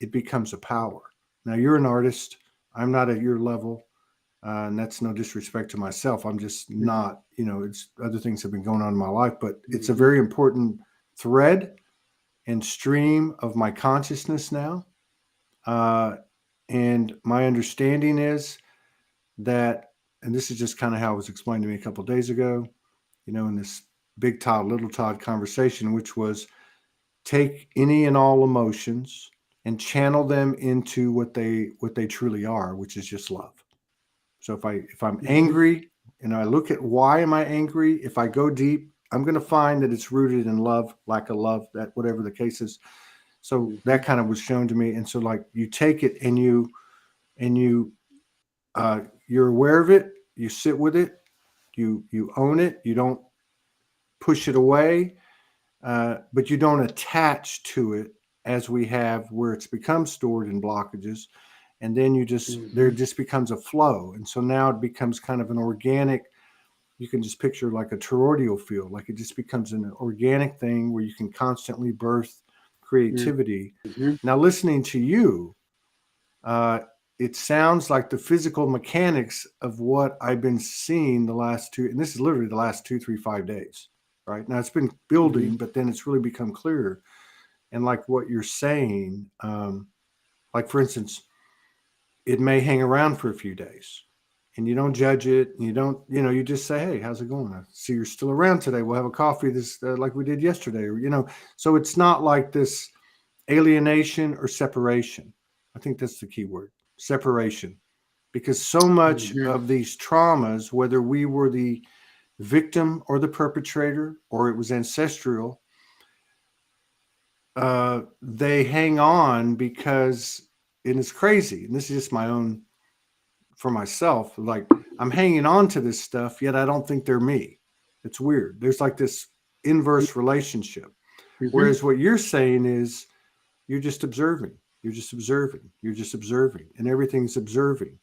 it becomes a power. Now, you're an artist. I'm not at your level. And that's no disrespect to myself. I'm just not, it's other things have been going on in my life, but it's a Mm-hmm. very important thread and stream of my consciousness now. Uh, and my understanding is that, and this is just kind of how it was explained to me a couple of days ago, in this big Todd, little Todd conversation, which was take any and all emotions and channel them into what they truly are, which is just love. So if I'm Mm-hmm. angry and I look at why am I angry, if I go deep, I'm going to find that it's rooted in love, lack of love, that whatever the case is. So Mm-hmm. that kind of was shown to me. And so like you take it and you're aware of it, you sit with it, you own it, you don't push it away, but you don't attach to it as we have where it's become stored in blockages. And then there Mm-hmm. just becomes a flow. And so now it becomes kind of an organic, you can just picture like a toroidal field, like it just becomes an organic thing where you can constantly birth creativity. Mm-hmm. Now, listening to you, uh, it sounds like the physical mechanics of what I've been seeing the last two, and this is literally the last 2, 3, 5 days, right? Now it's been Mm-hmm. building, but then it's really become clearer. And like what you're saying, like for instance, it may hang around for a few days and you don't judge it. And you don't, you just say, hey, how's it going? I see you're still around today. We'll have a coffee this like we did yesterday, so it's not like this alienation or separation. I think that's the key word, separation, because so much Mm-hmm. of these traumas, whether we were the victim or the perpetrator or it was ancestral, they hang on because, and it's crazy. And this is just my own for myself. Like I'm hanging on to this stuff, yet I don't think they're me. It's weird. There's like this inverse relationship. Mm-hmm. Whereas what you're saying is you're just observing. You're just observing. You're just observing, and everything's observing,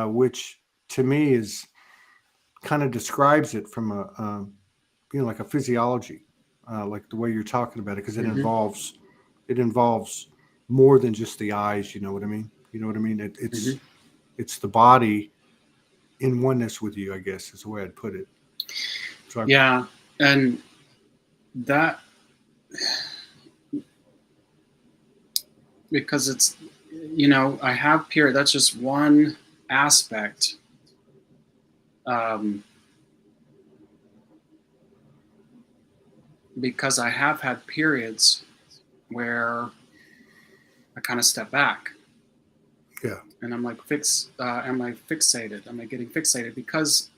which to me is kind of describes it from like a physiology, like the way you're talking about it, because Mm-hmm. it involves more than just the eyes. You know what I mean? You know what I mean? Mm-hmm. It's the body in oneness with you, I guess is the way I'd put it. So Yeah, and that, because it's, I have period. That's just one aspect. Um, because I have had periods where I kind of step back. Yeah. And I'm like, am I fixated? Am I getting fixated? Because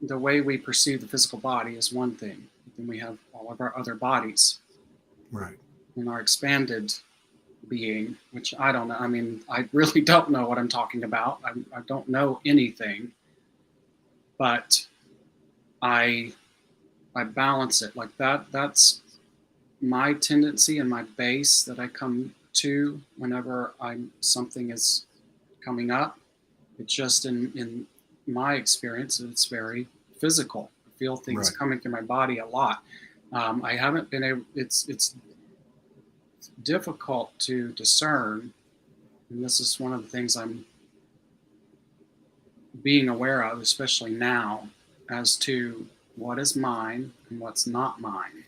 the way we perceive the physical body is one thing. But then we have all of our other bodies. Right. And our expanded being, which I don't know. I mean, I really don't know what I'm talking about. I don't know anything, but I balance it like that. That's my tendency and my base that I come to whenever something is coming up. It's just in my experience, it's very physical. I feel things Right. coming through my body a lot. I haven't been able. It's difficult to discern And this is one of the things I'm being aware of, especially now, as to what is mine and what's not mine.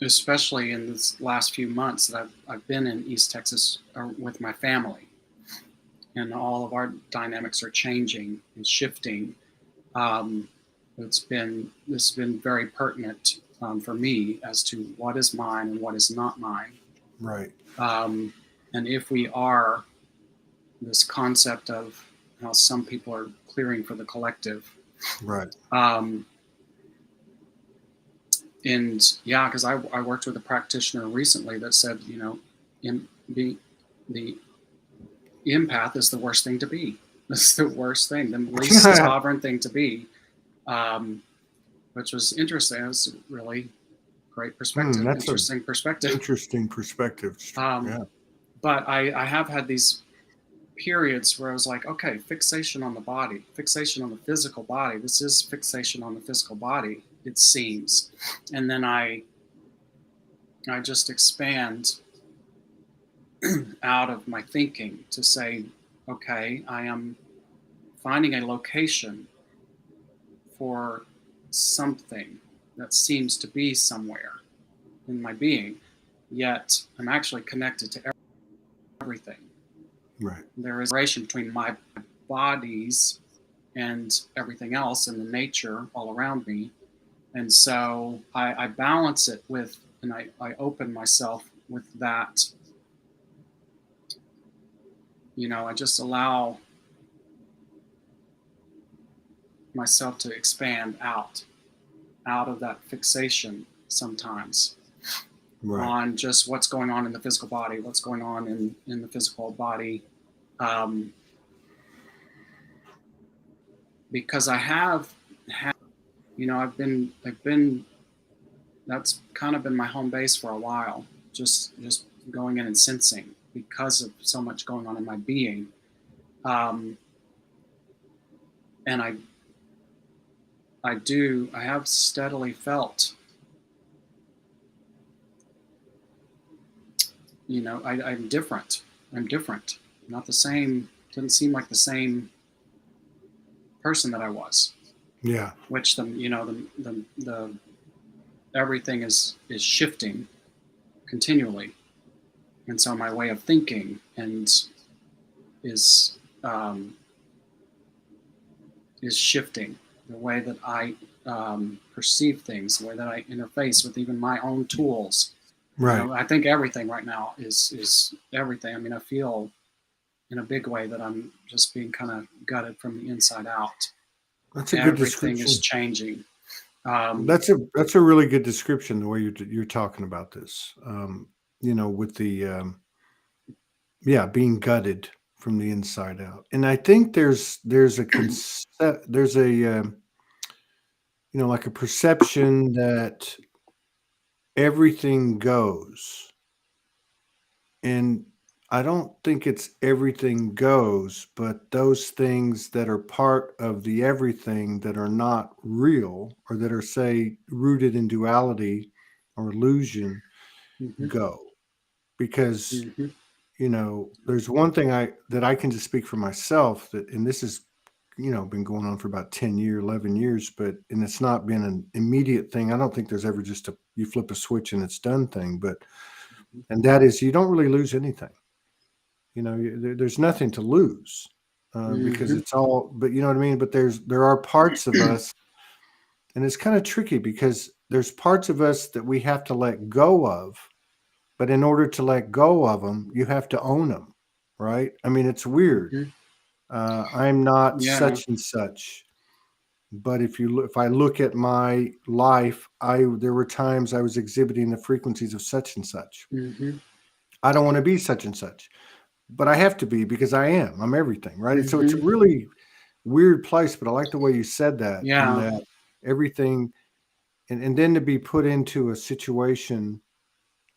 Especially in this last few months that I've been in East Texas with my family, and all of our dynamics are changing and shifting. This has been very pertinent for me as to what is mine and what is not mine. Right. And if we are this concept of how some people are clearing for the collective. Right. And yeah, because I worked with a practitioner recently that said, you know, the empath is the worst thing to be. That's the worst thing, the least sovereign thing to be, which was interesting. It was a really great perspective, interesting perspective. Interesting perspective. Yeah. But I have had these periods where I was like, okay, fixation on the body, fixation on the physical body. This is fixation on the physical body, it seems. And then I just expand out of my thinking to say, okay, I am finding a location for something that seems to be somewhere in my being, yet I'm actually connected to everything. Right. There is a relation between my bodies and everything else and the nature all around me. And so I balance it with, and I open myself with that. You know, I just allow myself to expand out of that fixation sometimes. Right. On just what's going on in the physical body, what's going on in the physical body. Because I have had, you know, I've been, that's kind of been my home base for a while, just going in and sensing because of so much going on in my being. And I have steadily felt, you know, I'm different. Not the same, didn't seem like the same person that I was. Yeah. Which the everything is shifting continually. And so my way of thinking is shifting. The way that I perceive things, the way that I interface with even my own tools. Right. You know, I think everything right now is everything. I mean, I feel in a big way that I'm just being kind of gutted from the inside out. That's a good description. Everything is changing. That's a really good description, the way you're talking about this. You know, with the being gutted from the inside out. And I think there's a you know, like a perception that everything goes. And I don't think it's everything goes, but those things that are part of the everything that are not real, or that are, say, rooted in duality or illusion, go. Because you know, there's one thing that I can just speak for myself, that, and this is, you know, been going on for about 10 years, 11 years, and it's not been an immediate thing. I don't think there's ever just you flip a switch and it's done thing, and that is, you don't really lose anything. You know, there's nothing to lose because it's all, but you know what I mean? But there are parts of us, and it's kind of tricky because there's parts of us that we have to let go of. But in order to let go of them, you have to own them, right? I mean, it's weird. I'm not such and such, but if I look at my life, there were times I was exhibiting the frequencies of such and such. I don't want to be such and such, but I have to be because I am. I'm everything, right? So it's a really weird place, but I like the way you said that. Yeah. And that everything, and then to be put into a situation.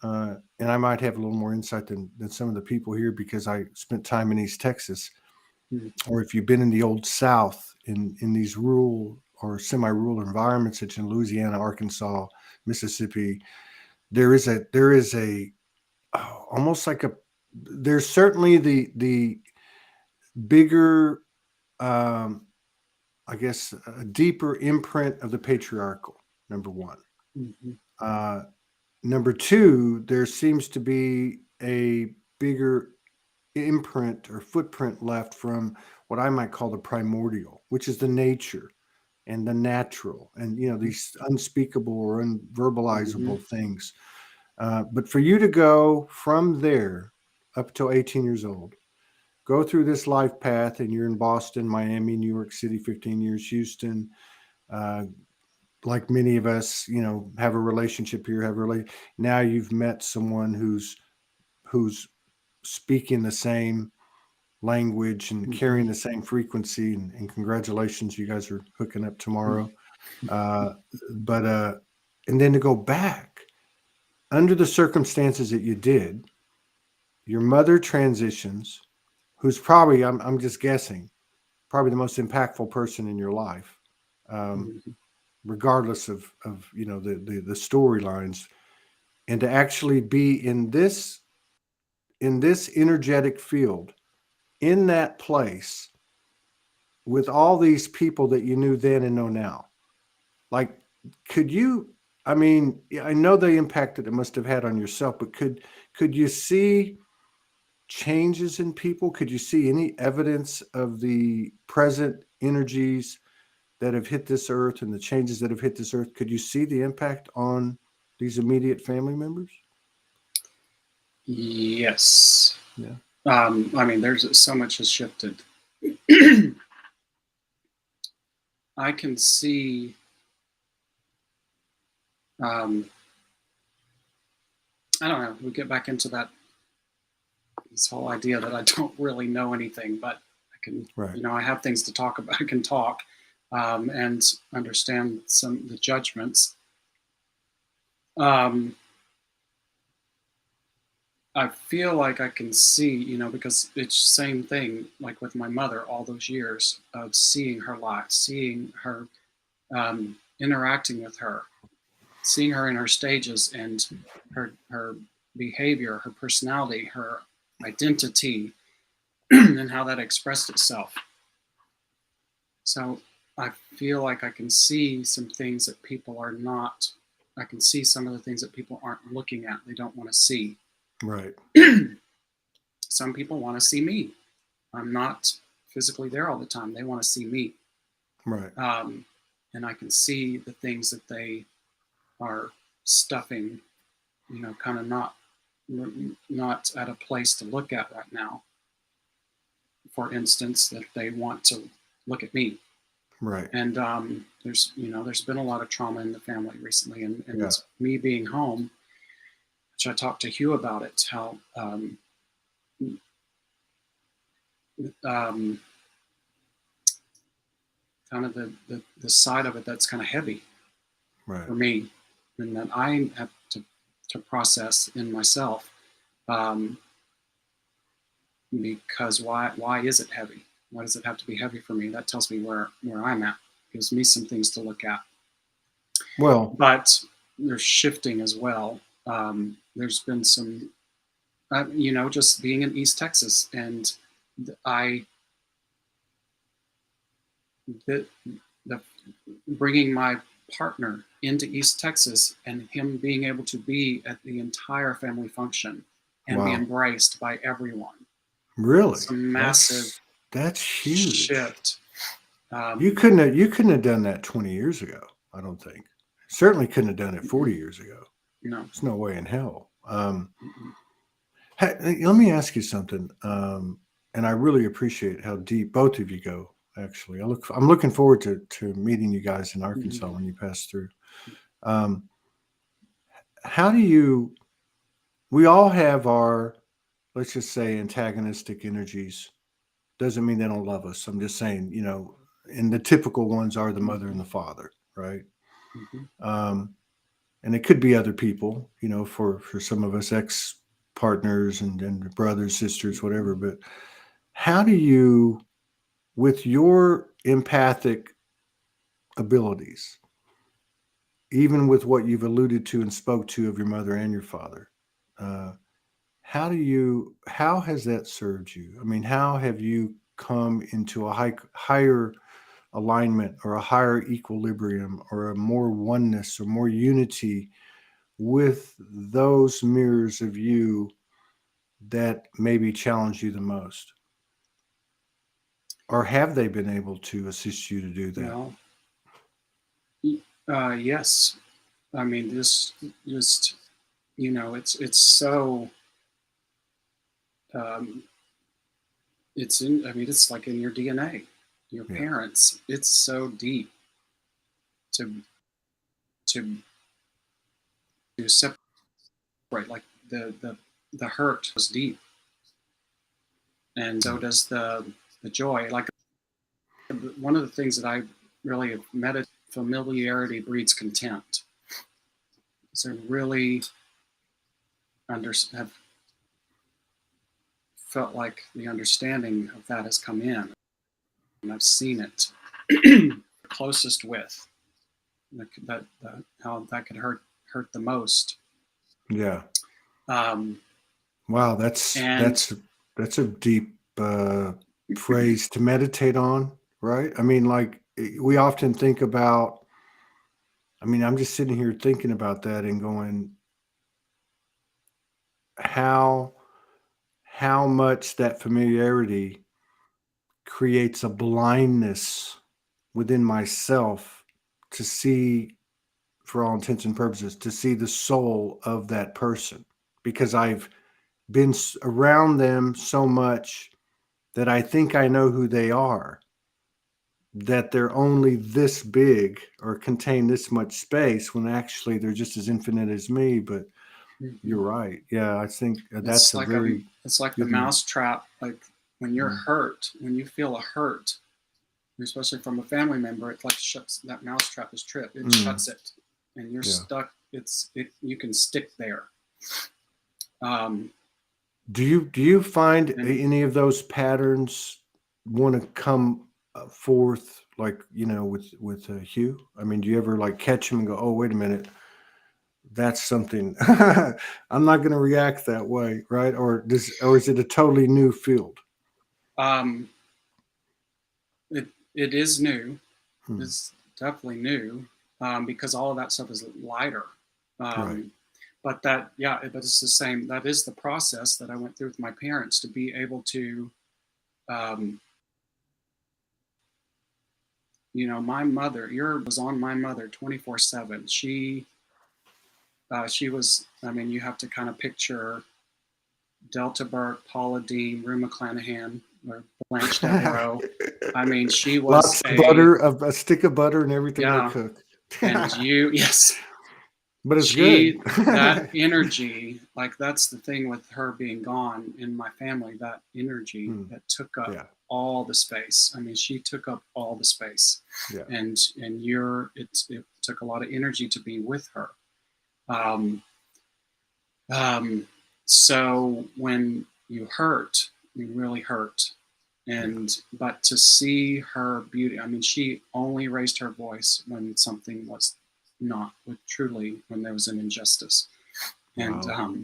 And I might have a little more insight than some of the people here because I spent time in East Texas. Or if you've been in the old South, in these rural or semi-rural environments, such in Louisiana, Arkansas, Mississippi, there is a almost like there's certainly the bigger, um, I guess, a deeper imprint of the patriarchal, number one. Mm-hmm. Uh, Number two, there seems to be a bigger imprint or footprint left from what I might call the primordial, which is the nature and the natural, and these unspeakable or Mm-hmm. unverbalizable things. But for you to go from there up till 18 years old, go through this life path, and you're in Boston, Miami, New York City, 15 years, Houston. Uh, like many of us, have a relationship here, now you've met someone who's speaking the same language and Mm-hmm. carrying the same frequency, and congratulations, you guys are hooking up tomorrow. Uh, but and then to go back under the circumstances that you did, your mother transitions, who's probably, I'm just guessing, probably the most impactful person in your life, um, Mm-hmm. regardless of the storylines, and to actually be in this energetic field, in that place, with all these people that you knew then and know now. Like, could you, I mean, yeah, I know the impact that it must have had on yourself, but could you see changes in people? Could you see any evidence of the present energies that have hit this earth and the changes that have hit this earth? Could you see the impact on these immediate family members? Yes. Yeah. I mean, there's so much has shifted. I can see. Um, I don't know. We get back into this whole idea that I don't really know anything, but I can. Right. I have things to talk about. I can talk and understand some of the judgments. Um, I feel like I can see, because it's same thing, like with my mother, all those years of seeing her life, seeing her, interacting with her, seeing her in her stages, and her behavior, her personality, her identity, and how that expressed itself. So I feel like I can see some things that people are not. I can see some of the things that people aren't looking at. They don't want to see. Right. Some people want to see me. I'm not physically there all the time. They want to see me. Right. And I can see the things that they are stuffing, kind of not at a place to look at right now. For instance, that they want to look at me. Right. And there's been a lot of trauma in the family recently, and Yeah. me being home, which I talked to Hugh about it, how kind of the side of it that's kind of heavy Right. for me, and that I have to process in myself, because why is it heavy? Why does it have to be heavy for me? That tells me where I'm at. Gives me some things to look at. Well, But there's shifting as well. There's been some, just being in East Texas, and the, the bringing my partner into East Texas, and him being able to be at the entire family function and be wow. embraced by everyone. Really? It's a massive That's huge. shift. You couldn't have done that 20 years ago, I don't think. Certainly couldn't have done it 40 years ago. No. There's no way in hell. Let me ask you something. And I really appreciate how deep both of you go. Actually, I'm looking forward to meeting you guys in Arkansas when you pass through. Um, how do you? We all have our, let's just say, antagonistic energies. Doesn't mean they don't love us. I'm just saying, and the typical ones are the mother and the father, right? Um, and it could be other people, for some of us, ex partners and brothers, sisters, whatever. But how do you, with your empathic abilities, even with what you've alluded to and spoke to of your mother and your father, uh, how has that served you? I mean, how have you come into a higher alignment or a higher equilibrium or a more oneness or more unity with those mirrors of you that maybe challenge you the most? Or have they been able to assist you to do that? Well, yes. I mean, this just, it's so, um, it's in, I mean, it's like in your DNA, your Yeah. parents. It's so deep to to separate. Like the hurt was deep, and so does the joy. Like one of the things that I really have met, familiarity breeds contempt. So really have felt like the understanding of that has come in, and I've seen it closest with that how that could hurt the most. Yeah. Um, Wow, that's and a deep phrase to meditate on, right? I mean, like we often think about. I mean, I'm just sitting here thinking about that and going, how how much that familiarity creates a blindness within myself to see, for all intents and purposes, to see the soul of that person, because I've been around them so much that I think I know who they are, that they're only this big or contain this much space when actually they're just as infinite as me. But you're right. Yeah, I think that's it's a like very it's like the good. mouse trap. Like when you're Mm. hurt, when you feel a hurt, especially from a family member, it like shuts that mousetrap is tripped. It shuts it, and you're Yeah. stuck. You can stick there. Um, Do you find and any of those patterns want to come forth, like with Hugh? I mean, do you ever like catch him and go, "Oh, wait a minute, that's something." I'm not going to react that way, right? Or is it a totally new field? um, it is new. Hmm. It's definitely new, because all of that stuff is lighter. Right. Um, but but it's the same. That is the process that I went through with my parents to be able to. Um, my mother, your was on my mother 24/7. She was, I mean, you have to kind of picture Delta Burke, Paula Dean, Rue McClanahan, or Blanche Devereaux. I mean, she was Lots of butter, a stick of butter, and everything they yeah, cook. and yes, But it's good. that energy, like that's the thing with her being gone in my family, that energy Hmm. that took up Yeah. all the space. I mean, she took up all the space. Yeah. And it took a lot of energy to be with her. Um, so when you hurt, you really hurt. But to see her beauty, I mean, she only raised her voice when something was not, truly, when there was an injustice. And Wow.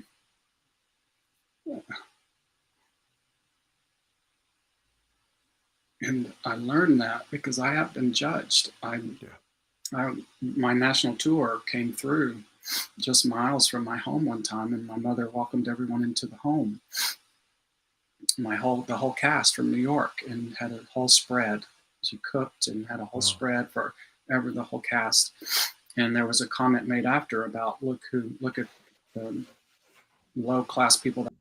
and I learned that because I have been judged. My national tour came through just miles from my home one time, and my mother welcomed everyone into the home. The whole cast from New York, and had a whole spread. She cooked and had a whole spread for the whole cast. And there was a comment made after about look at the low class people that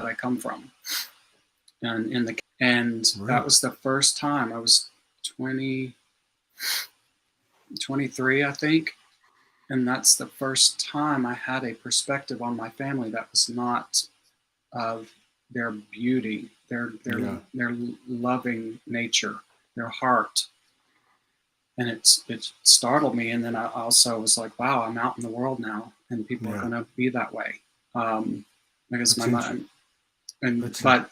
I come from, and that was the first time. I was 23, I think. And that's the first time I had a perspective on my family that was not of their beauty, their loving nature, their heart. And it startled me. And then I also was like, wow, I'm out in the world now, and people are going to be that way. Because my mind, but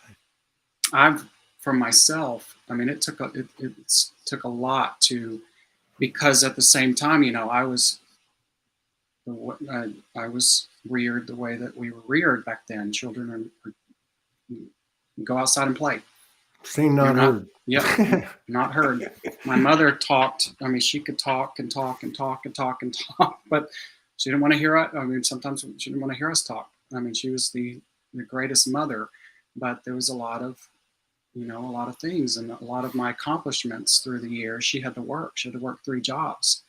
for myself, I mean, it took a lot to, because at the same time, I was reared the way that we were reared back then. Children go outside and play. Seen, not heard. Yep, not heard. My mother talked. I mean, she could talk and talk and talk and talk and talk, but she didn't want to hear us. I mean, sometimes she didn't want to hear us talk. I mean, she was the greatest mother, but there was a lot of things, and a lot of my accomplishments through the years. She had to work. She had to work 3 jobs.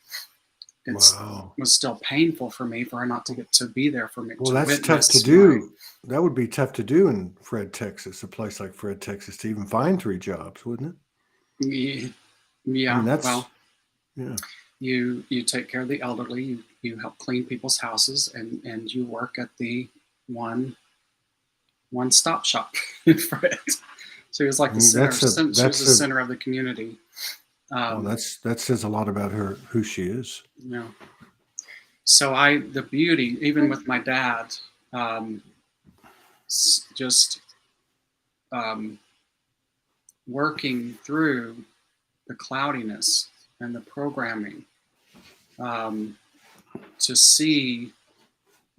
It was still painful for me for her not to get to be there for me. Well, that's tough to do. That would be tough to do in Fred, Texas, a place like Fred, Texas, to even find 3 jobs, wouldn't it? Yeah. I mean, you take care of the elderly. You help clean people's houses, and you work at the one-stop shop in Fred. So it was like the center. She was the center of the community. Well, that says a lot about her, who she is. Yeah. So the beauty, even with my dad, just working through the cloudiness and the programming, to see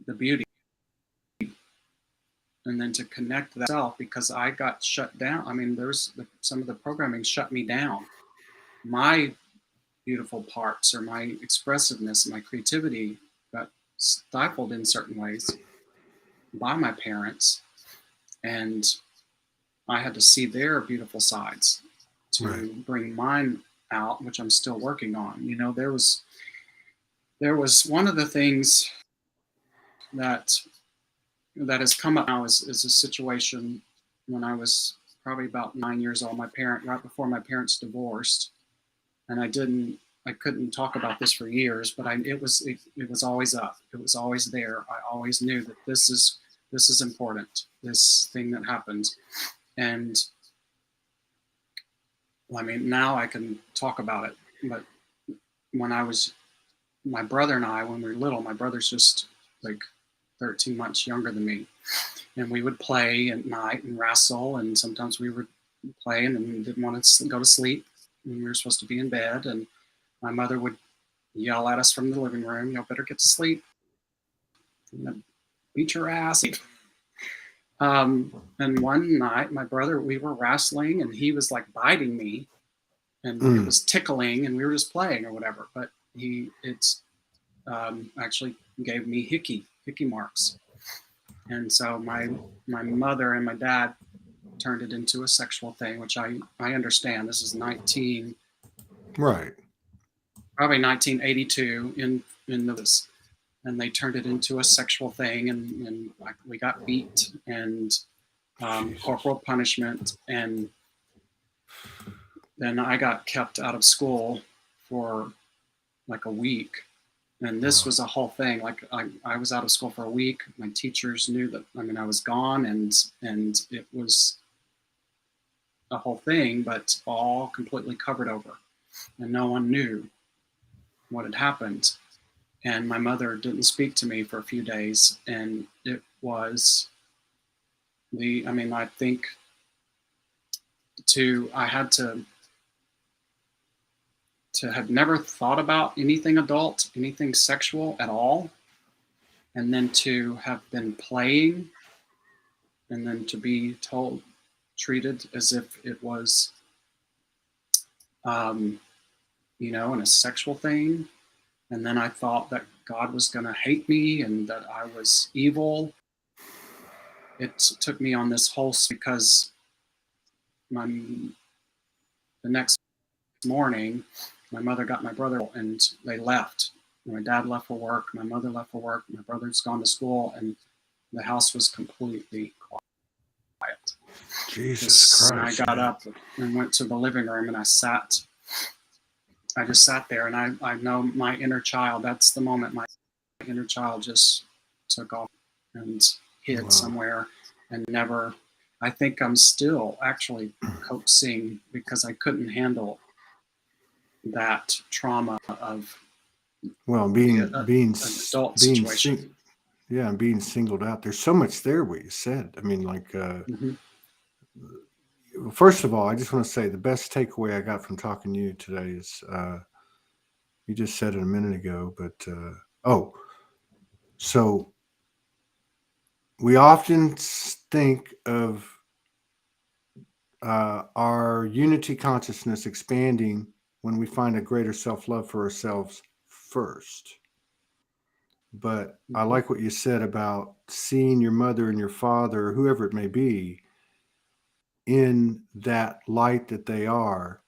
the beauty, and then to connect that self, because I got shut down. I mean, some of the programming shut me down. My beautiful parts, or my expressiveness, my creativity, got stifled in certain ways by my parents, and I had to see their beautiful sides to bring mine out, which I'm still working on. You know, there was one of the things that has come up now is a situation when I was probably about 9 years old. Right before my parents divorced, and I couldn't talk about this for years, but it was always up. It was always there. I always knew that this is important, this thing that happened. And I mean, now I can talk about it, but my brother and I, when we were little, my brother's just like 13 months younger than me, and we would play at night and wrestle, and sometimes we would play and then didn't want to go to sleep, and we were supposed to be in bed, and my mother would yell at us from the living room, "You better get to sleep. Beat your ass." And one night, my brother, we were wrestling, and he was like biting me, and it was tickling, and we were just playing or whatever. But it's actually gave me hickey marks, and so my mother and my dad turned it into a sexual thing, which I understand. This is probably 1982 in this, and they turned it into a sexual thing, and we got beat and corporal punishment, and then I got kept out of school for like a week. And this was a whole thing. Like I was out of school for a week. My teachers knew that, I mean, I was gone, and it was a whole thing, but all completely covered over, and no one knew what had happened. And my mother didn't speak to me for a few days, and it was I think I had to have never thought about anything adult, anything sexual at all, and then to have been playing, and then to be treated as if it was, in a sexual thing. And then I thought that God was going to hate me and that I was evil. It took me on this whole, because the next morning, my mother got my brother, and they left. My dad left for work. My mother left for work. My brother's gone to school, and the house was completely quiet. Jesus Christ! And I got up and went to the living room, and I just sat there, and I know my inner child. That's the moment my inner child just took off and hid somewhere, and never. I think I'm still actually coaxing, because I couldn't handle that trauma of being adult situation. And being singled out. There's so much there what you said. I mean, like first of all, I just want to say the best takeaway I got from talking to you today is you just said it a minute ago, but so we often think of our unity consciousness expanding when we find a greater self-love for ourselves first. But I Mhm. like what you said about seeing your mother and your father, or whoever it may be, in that light that they are,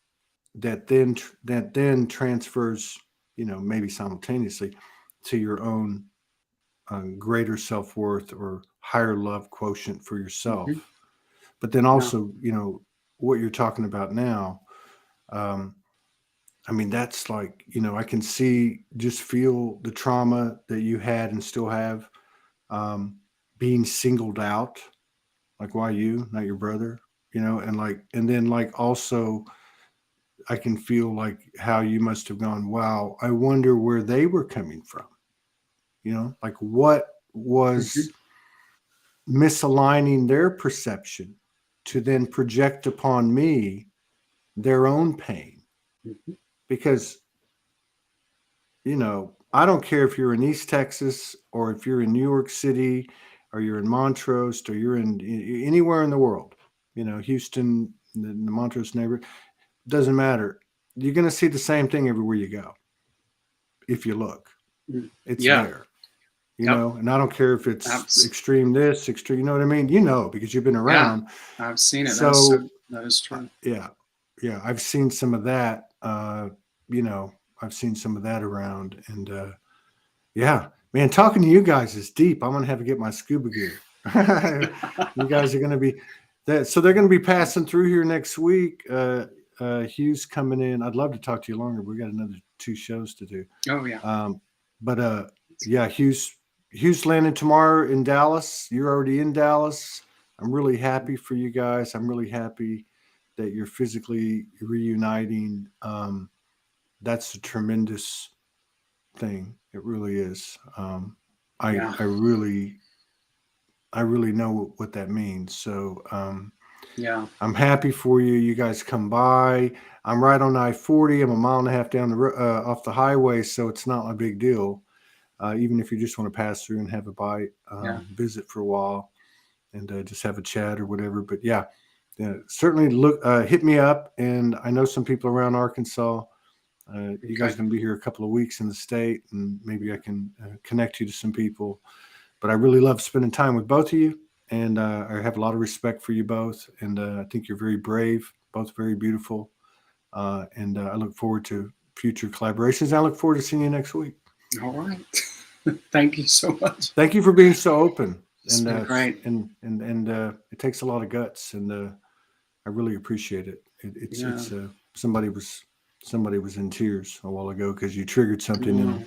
that then transfers, maybe simultaneously to your own greater self-worth or higher love quotient for Mhm. yourself. But then Yeah. also, what you're talking about now, um, I mean, that's like, I can just feel the trauma that you had and still have, um, being singled out. Like, why you, not your brother? And then like also, I can feel like how you must have gone, wow, I wonder where they were coming from. Like what was Mhm. misaligning their perception to then project upon me their own pain. Mhm. Because, I don't care if you're in East Texas or if you're in New York City or you're in Montrose or you're in anywhere in the world, Houston, the Montrose neighborhood, doesn't matter. You're going to see the same thing everywhere you go. If you look, Mm. it's Yeah. there, Yep. and I don't care if it's Abs- extreme this, extreme, you know what I mean? Because you've been yeah. around. I've seen it. So, That is true. yeah, yeah, I've seen some of that, you know, I've seen some of that around. And, yeah, man, talking to you guys is deep. I'm going to have to get my scuba gear. You guys are going to be that. So they're going to be passing through here next week. Hugh's coming in. I'd love to talk to you longer. We got another 2 shows to do. Oh yeah. Um, but yeah, Hugh's landing tomorrow in Dallas. You're already in Dallas. I'm really happy for you guys. I'm really happy that you're physically reuniting. That's a tremendous thing. It really is. I Yeah. I really I really know what that means. So Yeah. I'm happy for you. You guys come by. I'm right on I-40. I'm a mile and a half down off the highway, so it's not a big deal. Even if you just want to pass through and have a bite, Yeah. visit for a while, and just have a chat or whatever. But yeah, certainly hit me up. And I know some people around Arkansas. You guys Okay. are going to be here a couple of weeks in the state, and maybe I can connect you to some people. But I really love spending time with both of you, and I have a lot of respect for you both. And I think you're very brave, both very beautiful. And I look forward to future collaborations. I look forward to seeing you next week. All right. Thank you so much. Thank you for being so open. It's been great. And it takes a lot of guts, and I really appreciate it. Yeah. It's somebody was in tears a while ago because you triggered something Oh,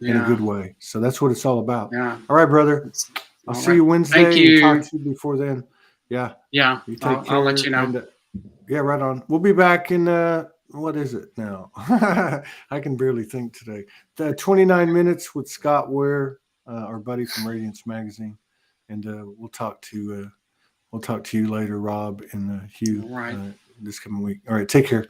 in a yeah. good way. So that's what it's all about. Yeah. All right, brother. It's, I'll all see right. you Thank Wednesday and talk you. to you before then. Yeah, Yeah. you take I'll let care. you know. And yeah, right on. We'll be back in what is it now? I can barely think today. The 29 minutes with Scott Ware, our buddy from Radiance Magazine, and we'll talk to you later, Rob and Hugh, All right. this coming week. All right, take care.